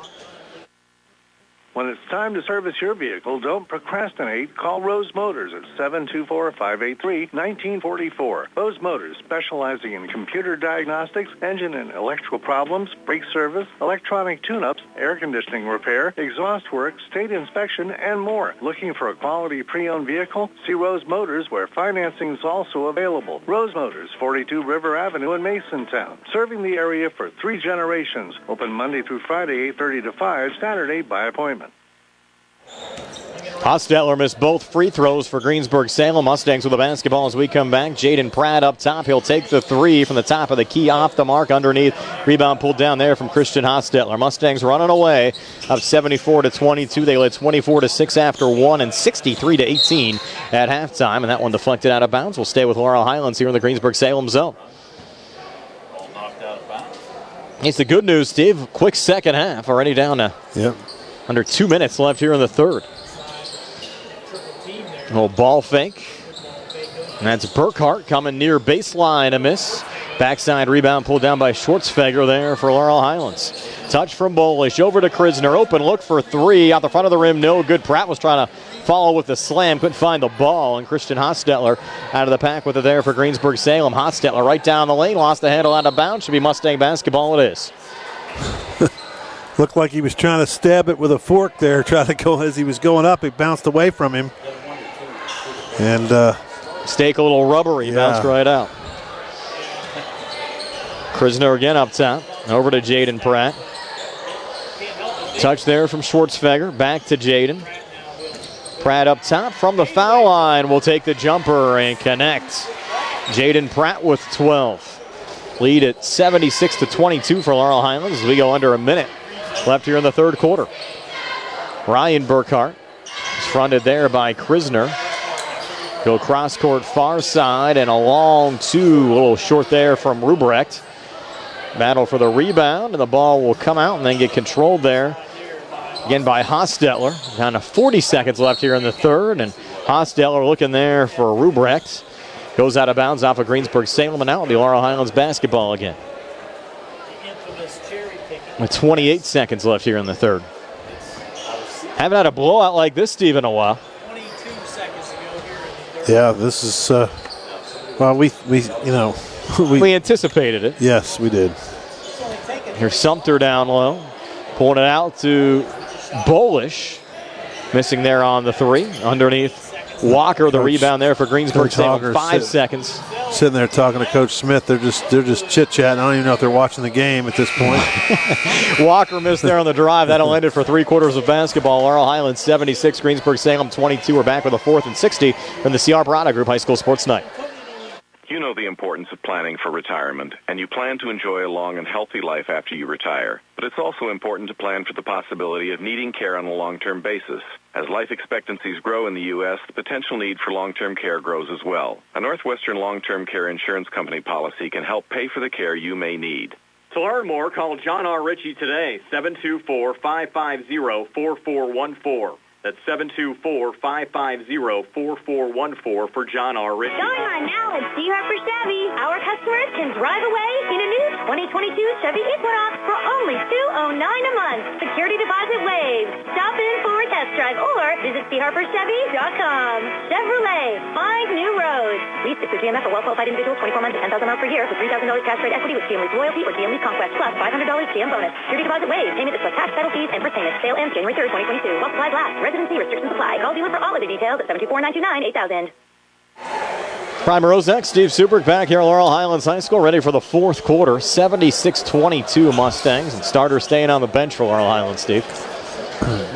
When it's time to service your vehicle, don't procrastinate. Call Rose Motors at 724-583-1944. Rose Motors, specializing in computer diagnostics, engine and electrical problems, brake service, electronic tune-ups, air conditioning repair, exhaust work, state inspection, and more. Looking for a quality pre-owned vehicle? See Rose Motors, where financing is also available. Rose Motors, 42 River Avenue in Masontown. Serving the area for 3 generations. Open Monday through Friday, 8:30 to 5, Saturday by appointment. Hostetler missed both free throws for Greensburg-Salem. Mustangs with the basketball as we come back. Jayden Pratt up top. He'll take the 3 from the top of the key, off the mark, underneath. Rebound pulled down there from Christian Hostetler. Mustangs running away up 74-22. They led 24-6 after 1 and 63-18 at halftime. And that one deflected out of bounds. We'll stay with Laurel Highlands here in the Greensburg-Salem zone. It's the good news, Steve. Quick second half. Already down to under 2 minutes left here in the third. A little ball fake. And that's Burkhart coming near baseline, a miss. Backside rebound pulled down by Schwartzfeger there for Laurel Highlands. Touch from Bolish over to Krisner. Open look for 3. Out the front of the rim, no good. Pratt was trying to follow with the slam. Couldn't find the ball. And Christian Hostetler out of the pack with it there for Greensburg-Salem. Hostetler right down the lane. Lost the handle out of bounds. Should be Mustang basketball. It is. Looked like he was trying to stab it with a fork there. Trying to go as he was going up. It bounced away from him. And stake a little rubbery, bounced right out. Krisner again up top. Over to Jayden Pratt. Touch there from Schwartzfeger. Back to Jayden. Pratt up top from the foul line will take the jumper and connect. Jayden Pratt with 12. Lead at 76-22 for Laurel Highlands as we go under a minute left here in the third quarter. Ryan Burkhart is fronted there by Krisner. Go cross court far side and a long 2, a little short there from Ruprecht. Battle for the rebound, and the ball will come out and then get controlled there again by Hostetler. Down to 40 seconds left here in the third, and Hostetler looking there for Ruprecht. Goes out of bounds off of Greensburg-Salem, and out the Laurel Highlands basketball again. With 28 seconds left here in the third. Haven't had a blowout like this, Steve, in a while. Yeah, this is, well, we anticipated it. Yes, we did. Here's Sumter down low. Pulling it out to Bolish. Missing there on the 3. Underneath Walker, the rebound there for Greensburg-Salem. 5 seconds. Sitting there talking to Coach Smith. They're just chit-chatting. I don't even know if they're watching the game at this point. Walker missed there on the drive. That'll end it for 3 quarters of basketball. Laurel Highlands 76, Greensburg-Salem 22. We're back with a 4th and 60 from the CR Parada Group High School Sports Night. You know the importance of planning for retirement, and you plan to enjoy a long and healthy life after you retire. But it's also important to plan for the possibility of needing care on a long-term basis. As life expectancies grow in the U.S., the potential need for long-term care grows as well. A Northwestern long-term care insurance company policy can help pay for the care you may need. To learn more, call John R. Ritchie today, 724-550-4414. That's 724-550-4414 for John R. Ritchie. Going on now at C. Harper Chevy. Our customers can drive away in a new 2022 Chevy Equinox for only $209 a month. Security deposit waived. Stop in for a test drive or visit CHarperChevy.com. Chevrolet, find new roads. Lease it for GMF for well-qualified individuals, 24 months at $10,000 miles per year with $3,000 cash rate equity with GM Lease Loyalty or GM Lease Conquest plus $500 GM bonus. Security deposit waived. Payment is plus tax, title fees, and first payment. Sale ends January 3rd, 2022. While supplies last. Residency restrictions apply. Call dealer for all of the details at 724-929-8000. Prime Rose next. Steve Subrick back here at Laurel Highlands High School, ready for the 4th quarter. 76-22 Mustangs, and starters staying on the bench for Laurel Highlands, Steve.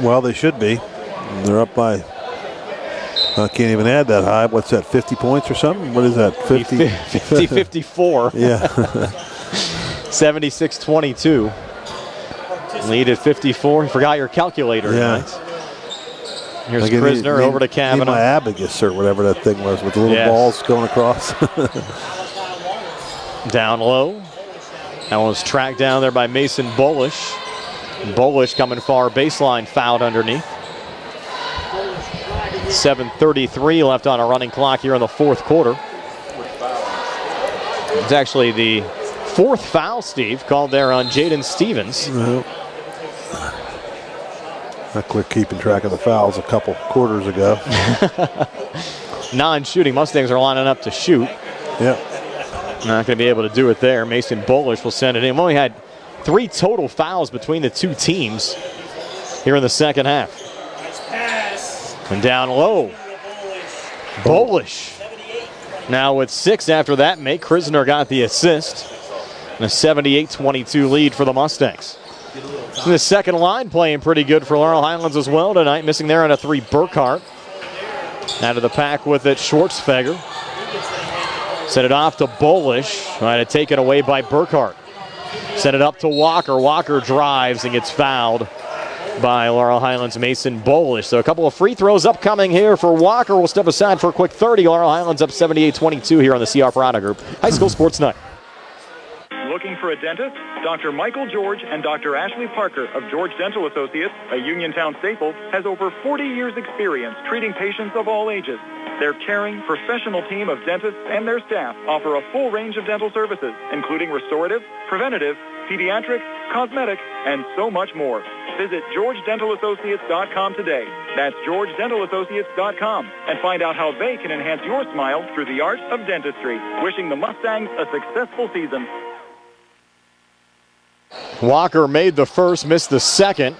Well, they should be. They're up by, I can't even add that high. What's that, 50 points or something? What is that, 50? 54. Yeah. 76-22. Lead at 54. You forgot your calculator tonight. Here's Krisner over to Kavanaugh. My abacus or whatever that thing was with the little balls going across. Down low. That one was tracked down there by Mason Bolish. Bolish coming far baseline, fouled underneath. 7:33 left on a running clock here in the 4th quarter. It's actually the 4th foul, Steve, called there on Jayden Stevens. Not quick keeping track of the fouls a couple quarters ago. Non-shooting. Mustangs are lining up to shoot. Yeah. Not going to be able to do it there. Mason Bolish will send it in. We only had 3 total fouls between the 2 teams here in the second half. And down low. Bolish. Now with 6 after that make. Krisner got the assist. And a 78-22 lead for the Mustangs. And the second line playing pretty good for Laurel Highlands as well tonight. Missing there on a 3, Burkhart. Out of the pack with it, Schwartzfeger. Set it off to Bolish. Trying to take it away by Burkhart. Set it up to Walker. Walker drives and gets fouled by Laurel Highlands' Mason Bolish. So a couple of free throws upcoming here for Walker. We'll step aside for a quick 30. Laurel Highlands up 78-22 here on the CR Parada Group High School Sports Night. Looking for a dentist? Dr. Michael George and Dr. Ashley Parker of George Dental Associates, a Uniontown staple, has over 40 years' experience treating patients of all ages. Their caring, professional team of dentists and their staff offer a full range of dental services, including restorative, preventative, pediatric, cosmetic, and so much more. Visit GeorgeDentalAssociates.com today. That's GeorgeDentalAssociates.com, and find out how they can enhance your smile through the art of dentistry. Wishing the Mustangs a successful season. Walker made the first, missed the second.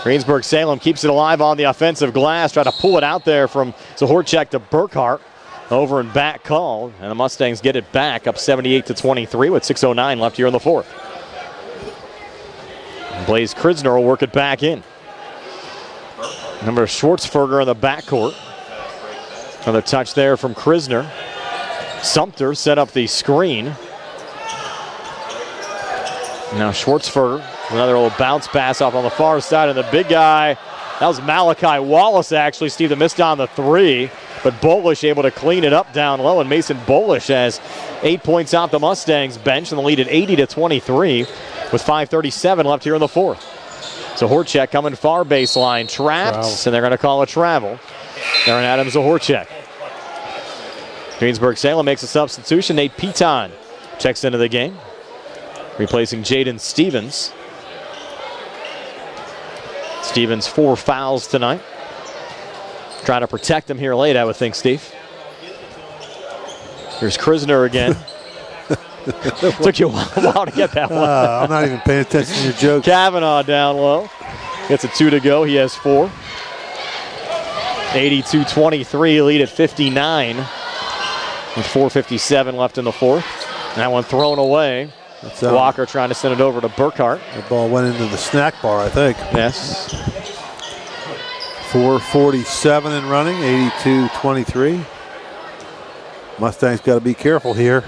Greensburg-Salem keeps it alive on the offensive glass. Try to pull it out there from Zahorchek to Burkhart. Over and back call. And the Mustangs get it back up 78-23 with 6:09 left here in the 4th. Blaze Krisner will work it back in. Number Schwartzberger in the backcourt. Another touch there from Krisner. Sumter set up the screen. Now Schwartzberger, another little bounce pass off on the far side, and the big guy, that was Malachi Wallace actually, Steve, that missed on the 3, but Bolish able to clean it up down low, and Mason Bolish has 8 points off the Mustangs bench, and the lead at 80-23 with 5:37 left here in the 4th. So Zahorchek coming far baseline, trapped, and they're going to call a travel. Aaron Adams Zahorchek. Greensburg-Salem makes a substitution. Nate Piton checks into the game, replacing Jayden Stevens. Stevens 4 fouls tonight. Trying to protect him here late, I would think, Steve. Here's Krisner again. Took you a while to get that one. I'm not even paying attention to your joke. Kavanaugh down low. Gets a 2 to go. He has 4. 82-23, lead at 59 with 4:57 left in the fourth. That one thrown away. Walker trying to send it over to Burkhart. The ball went into the snack bar, I think. Yes. 4:47 in running, 82-23. Mustangs got to be careful here.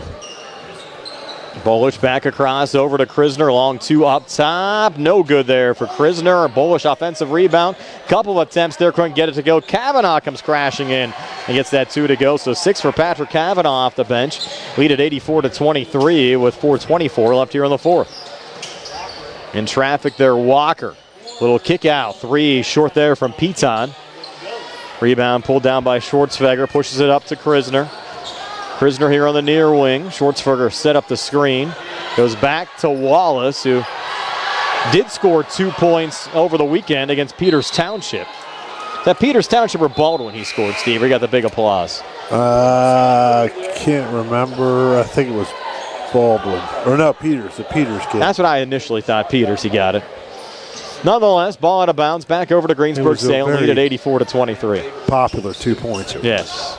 Bolish back across over to Krisner. Long two up top. No good there for Krisner. Bolish offensive rebound. Couple of attempts there. Couldn't get it to go. Kavanaugh comes crashing in and gets that 2 to go. So 6 for Patrick Kavanaugh off the bench. Lead at 84-23 with 4:24 left here in the fourth. In traffic there, Walker. Little kick out. 3 short there from Piton. Rebound pulled down by Schwartzfeger. Pushes it up to Krisner. Krisner here on the near wing. Schwartzfeger set up the screen. Goes back to Wallace, who did score 2 points over the weekend against Peters Township. Is that Peters Township or Baldwin he scored, Steve? We got the big applause. I can't remember. I think it was Baldwin. Or no, Peters. The Peters kid. That's what I initially thought. Peters, he got it. Nonetheless, ball out of bounds. Back over to Greensburg-Salem. Lead at 84-23. Popular 2 points. Yes.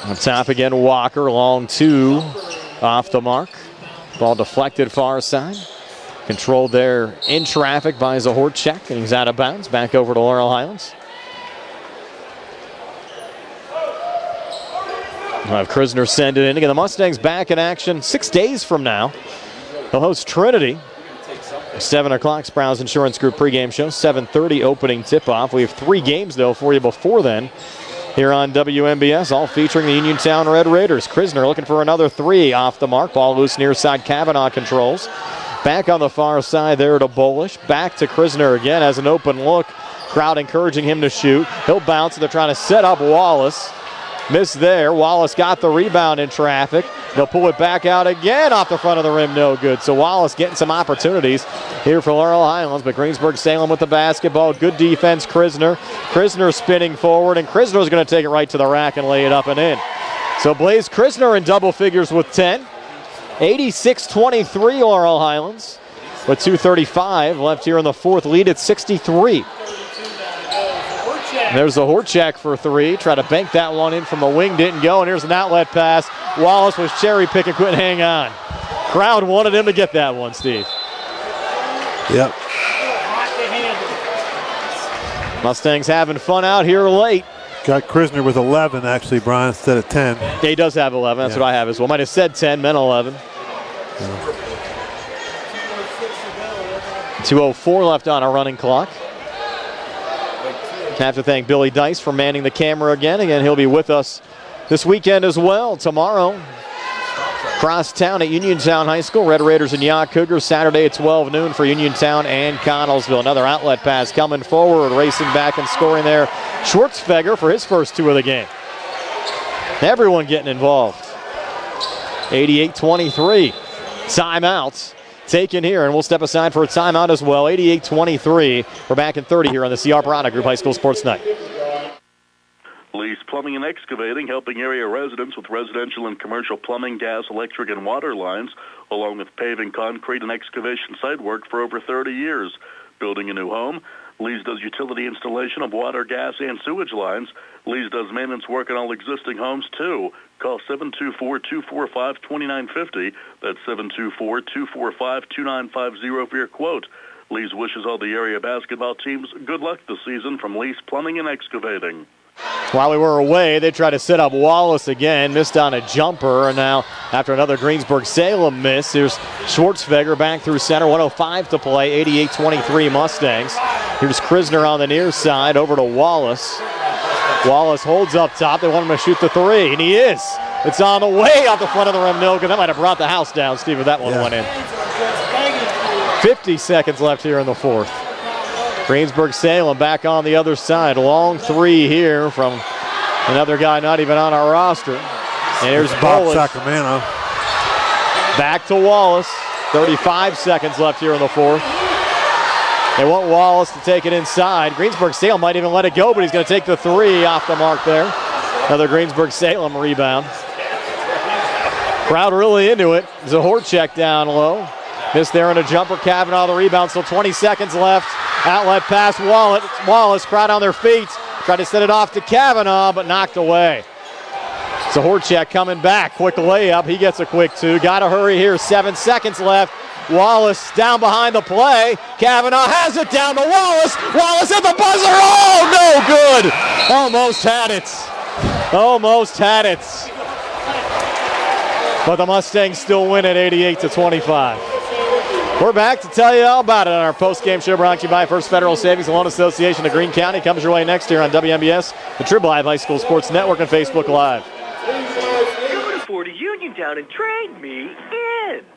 On top again, Walker, long 2 off the mark. Ball deflected far side. Controlled there in traffic by Zahorchek, and he's out of bounds. Back over to Laurel Highlands. We'll have Krisner send it in. Again, the Mustangs back in action 6 days from now. They'll host Trinity. 7 o'clock, Sprouse Insurance Group pregame show. 7:30 opening tip-off. We have 3 games, though, for you before then. Here on WMBS, all featuring the Uniontown Red Raiders. Krisner looking for another 3 off the mark. Ball loose near side. Kavanaugh controls. Back on the far side there to Bolish. Back to Krisner again as an open look. Crowd encouraging him to shoot. He'll bounce. They're trying to set up Wallace. Missed there. Wallace got the rebound in traffic. They'll pull it back out again off the front of the rim. No good. So Wallace getting some opportunities here for Laurel Highlands. But Greensburg-Salem with the basketball. Good defense, Krisner. Krisner spinning forward. And Krisner's going to take it right to the rack and lay it up and in. So Blaze Krisner in double figures with 10. 86-23 Laurel Highlands. With 2:35 left here in the fourth. Lead at 63. There's the Horchak for 3. Try to bank that one in from the wing. Didn't go. And here's an outlet pass. Wallace was cherry picking. Couldn't hang on. Crowd wanted him to get that one, Steve. Yep. Mustangs having fun out here late. Got Krisner with 11, actually, Brian, instead of 10. Yeah, he does have 11. That's what I have as well. Might have said 10, meant 11. 2:04 left on a running clock. Have to thank Billy Dice for manning the camera again. Again, he'll be with us this weekend as well. Tomorrow, cross town at Uniontown High School. Red Raiders and Yacht Cougars. Saturday at 12 noon for Uniontown and Connellsville. Another outlet pass coming forward, racing back and scoring there. Schwartzfeger for his first 2 of the game. Everyone getting involved. 88-23. Timeouts taken here, and we'll step aside for a timeout as well. 88-23. We're back in 30 here on the C.R. Parada Group High School Sports Night. Lee's Plumbing and Excavating, helping area residents with residential and commercial plumbing, gas, electric, and water lines, along with paving, concrete, and excavation site work for over 30 years. Building a new home? Lee's does utility installation of water, gas, and sewage lines. Lee's does maintenance work on all existing homes, too. Call 724-245-2950. That's 724-245-2950 for your quote. Lee's wishes all the area basketball teams good luck this season from Lee's Plumbing and Excavating. While we were away, they tried to set up Wallace again. Missed on a jumper. And now, after another Greensburg-Salem miss, here's Schwartzfeger back through center. 1:05 to play. 88-23 Mustangs. Here's Krisner on the near side. Over to Wallace. Wallace holds up top. They want him to shoot the 3, and he is. It's on the way off the front of the rim. No good. That might have brought the house down, Steve, if that one went in. 50 seconds left here in the fourth. Greensburg-Salem back on the other side. Long 3 here from another guy not even on our roster. And here's Bolish. Sacramento. Back to Wallace. 35 seconds left here in the fourth. They want Wallace to take it inside. Greensburg-Salem might even let it go, but he's going to take the 3 off the mark there. Another Greensburg-Salem rebound. Crowd really into it. Zahorchek down low. Missed there in a jumper. Kavanaugh the rebound, still 20 seconds left. Outlet pass, Wallace, crowd on their feet. Tried to set it off to Kavanaugh, but knocked away. Zahorchak coming back. Quick layup. He gets a quick two. Got to hurry here. 7 seconds left. Wallace down behind the play. Kavanaugh has it down to Wallace. Wallace at the buzzer. Oh, no good. Almost had it. Almost had it. But the Mustangs still win at 88-25. We're back to tell you all about it on our post-game show brought to you by First Federal Savings and Loan Association of Greene County. Comes your way next year on WMBS, the Triple I High School Sports Network, and Facebook Live. Go to Ford of Uniontown and trade me in.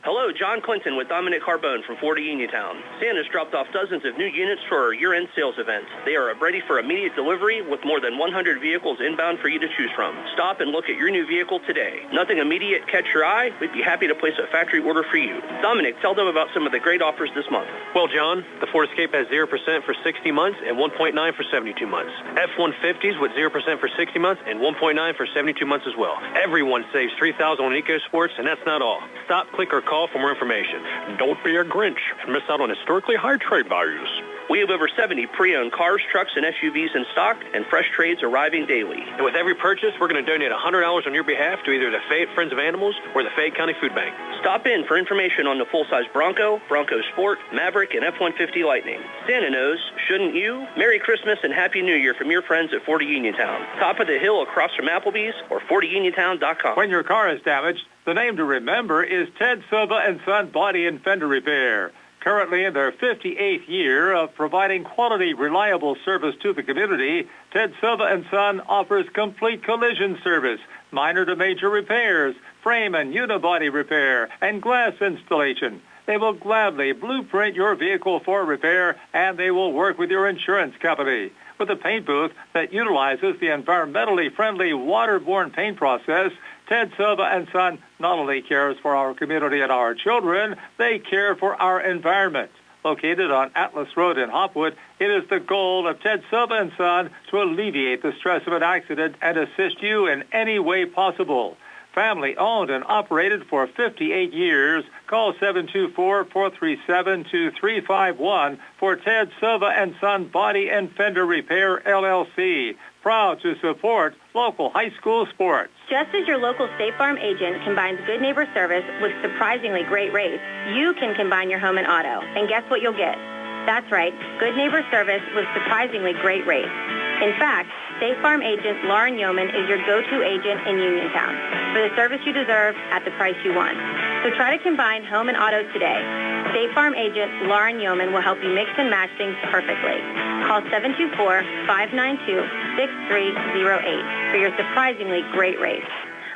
Hello, John Clinton with Dominic Carbone from Ford of Uniontown. Santa's dropped off dozens of new units for our year-end sales event. They are ready for immediate delivery with more than 100 vehicles inbound for you to choose from. Stop and look at your new vehicle today. Nothing immediate catch your eye? We'd be happy to place a factory order for you. Dominic, tell them about some of the great offers this month. Well, John, the Ford Escape has 0% for 60 months and 1.9 for 72 months. F-150s with 0% for 60 months and 1.9 for 72 months as well. Everyone saves $3,000 on EcoSports, and that's not all. Stop, click, or call for more information. Don't be a Grinch and miss out on historically high trade values. We have over 70 pre-owned cars, trucks, and SUVs in stock, and fresh trades arriving daily. And with every purchase, we're going to donate $100 on your behalf to either the Fayette Friends of Animals or the Fayette County Food Bank. Stop in for information on the full-size Bronco, Bronco Sport, Maverick, and F-150 Lightning. Santa knows, shouldn't you? Merry Christmas and Happy New Year from your friends at Ford of Uniontown. Top of the hill across from Applebee's or FordofUniontown.com. When your car is damaged, the name to remember is Ted Silva and Son Body and Fender Repair. Currently in their 58th year of providing quality, reliable service to the community, Ted Silva and Son offers complete collision service, minor to major repairs, frame and unibody repair, and glass installation. They will gladly blueprint your vehicle for repair, and they will work with your insurance company. With a paint booth that utilizes the environmentally friendly waterborne paint process, Ted Silva and Son not only cares for our community and our children, they care for our environment. Located on Atlas Road in Hopwood, it is the goal of Ted Silva and Son to alleviate the stress of an accident and assist you in any way possible. Family owned and operated for 58 years. Call 724-437-2351 for Ted Silva and Son Body and Fender Repair, LLC. Proud to support local high school sports. Just as your local State Farm agent combines good neighbor service with surprisingly great rates, you can combine your home and auto. And guess what you'll get? That's right, good neighbor service with surprisingly great rates. In fact, State Farm agent Lauren Yeoman is your go-to agent in Uniontown for the service you deserve at the price you want. So try to combine home and auto today. State Farm agent Lauren Yeoman will help you mix and match things perfectly. Call 724-592-6308 for your surprisingly great rates.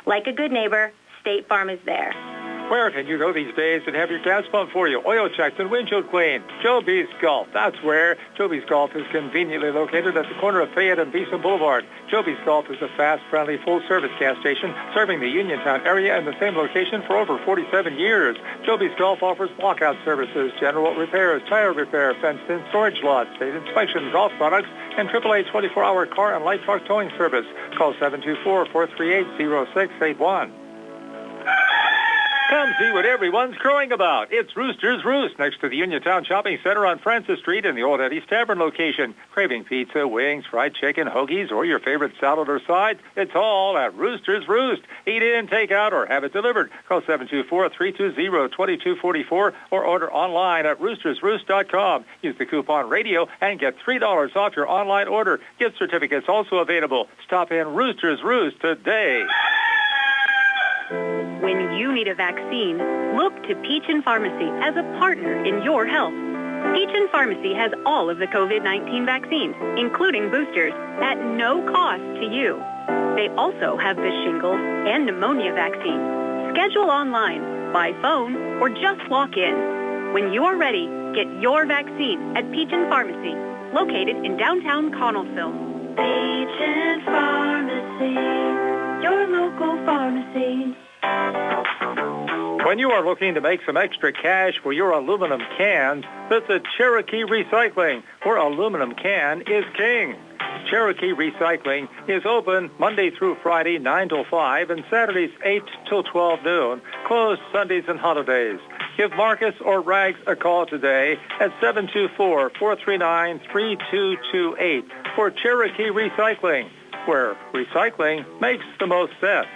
Like a good neighbor, State Farm is there. Where can you go these days and have your gas pumped for you, oil checked, and windshield cleaned? Joby's Golf. That's where. Joby's Golf is conveniently located at the corner of Fayette and Beeson Boulevard. Joby's Golf is a fast, friendly, full-service gas station serving the Uniontown area in the same location for over 47 years. Joby's Golf offers lockout services, general repairs, tire repair, fenced-in storage lots, state inspection, golf products, and AAA 24-hour car and light truck towing service. Call 724-438-0681. Come see what everyone's crowing about. It's Rooster's Roost next to the Uniontown Shopping Center on Francis Street in the Old Eddie's Tavern location. Craving pizza, wings, fried chicken, hoagies, or your favorite salad or side? It's all at Rooster's Roost. Eat in, take out, or have it delivered. Call 724-320-2244 or order online at roostersroost.com. Use the coupon radio and get $3 off your online order. Gift certificates also available. Stop in Rooster's Roost today. When you need a vaccine, look to Peachin Pharmacy as a partner in your health. Peachin Pharmacy has all of the COVID-19 vaccines, including boosters, at no cost to you. They also have the shingles and pneumonia vaccine. Schedule online, by phone, or just walk in. When you are ready, get your vaccine at Peachin Pharmacy, located in downtown Connellsville. Peachin Pharmacy, your local pharmacy. When you are looking to make some extra cash for your aluminum cans, visit Cherokee Recycling, where aluminum can is king. Cherokee Recycling is open Monday through Friday, 9 till 5, and Saturdays, 8 till 12 noon. Closed Sundays and holidays. Give Marcus or Rags a call today at 724-439-3228 for Cherokee Recycling, where recycling makes the most sense.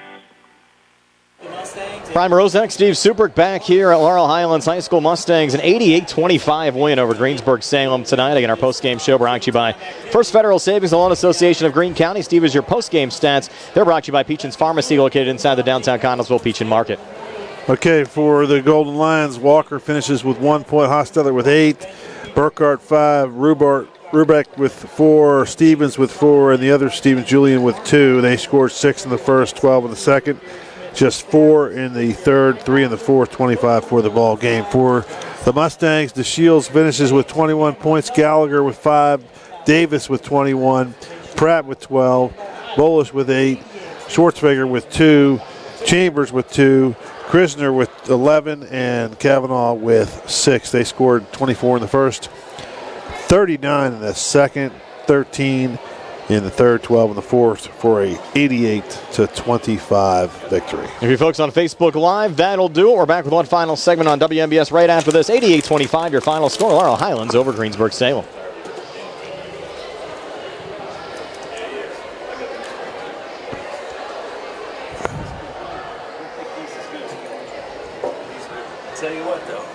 Prime Roseneck, Steve Supert back here at Laurel Highlands High School Mustangs. An 88-25 win over Greensburg-Salem tonight. Again, our post-game show brought to you by First Federal Savings and Loan Association of Greene County. Steve, is your post-game stats. They're brought to you by Peachin's Pharmacy, located inside the downtown Connellsville Peachin Market. Okay, for the Golden Lions, Walker finishes with 1 point, Hosteller with 8, Burkhart 5, Rubeck with 4, Stevens with 4, and the other Stevens, Julian, with 2. They scored 6 in the first, 12 in the second. Just 4 in the third, 3 in the fourth, 25 for the ball game. For the Mustangs, DeShields finishes with 21 points, Gallagher with 5, Davis with 21, Pratt with 12, Bolish with 8, Schwartzberger with 2, Chambers with 2, Krisner with 11, and Kavanaugh with 6. They scored 24 in the first, 39 in the second, 13 in the third, 12 in the fourth for a 88-25 victory. If you folks on Facebook Live, that'll do it. We're back with one final segment on WMBS right after this. 88-25, your final score. Laurel Highlands over Greensburg-Salem. Tell you what, though,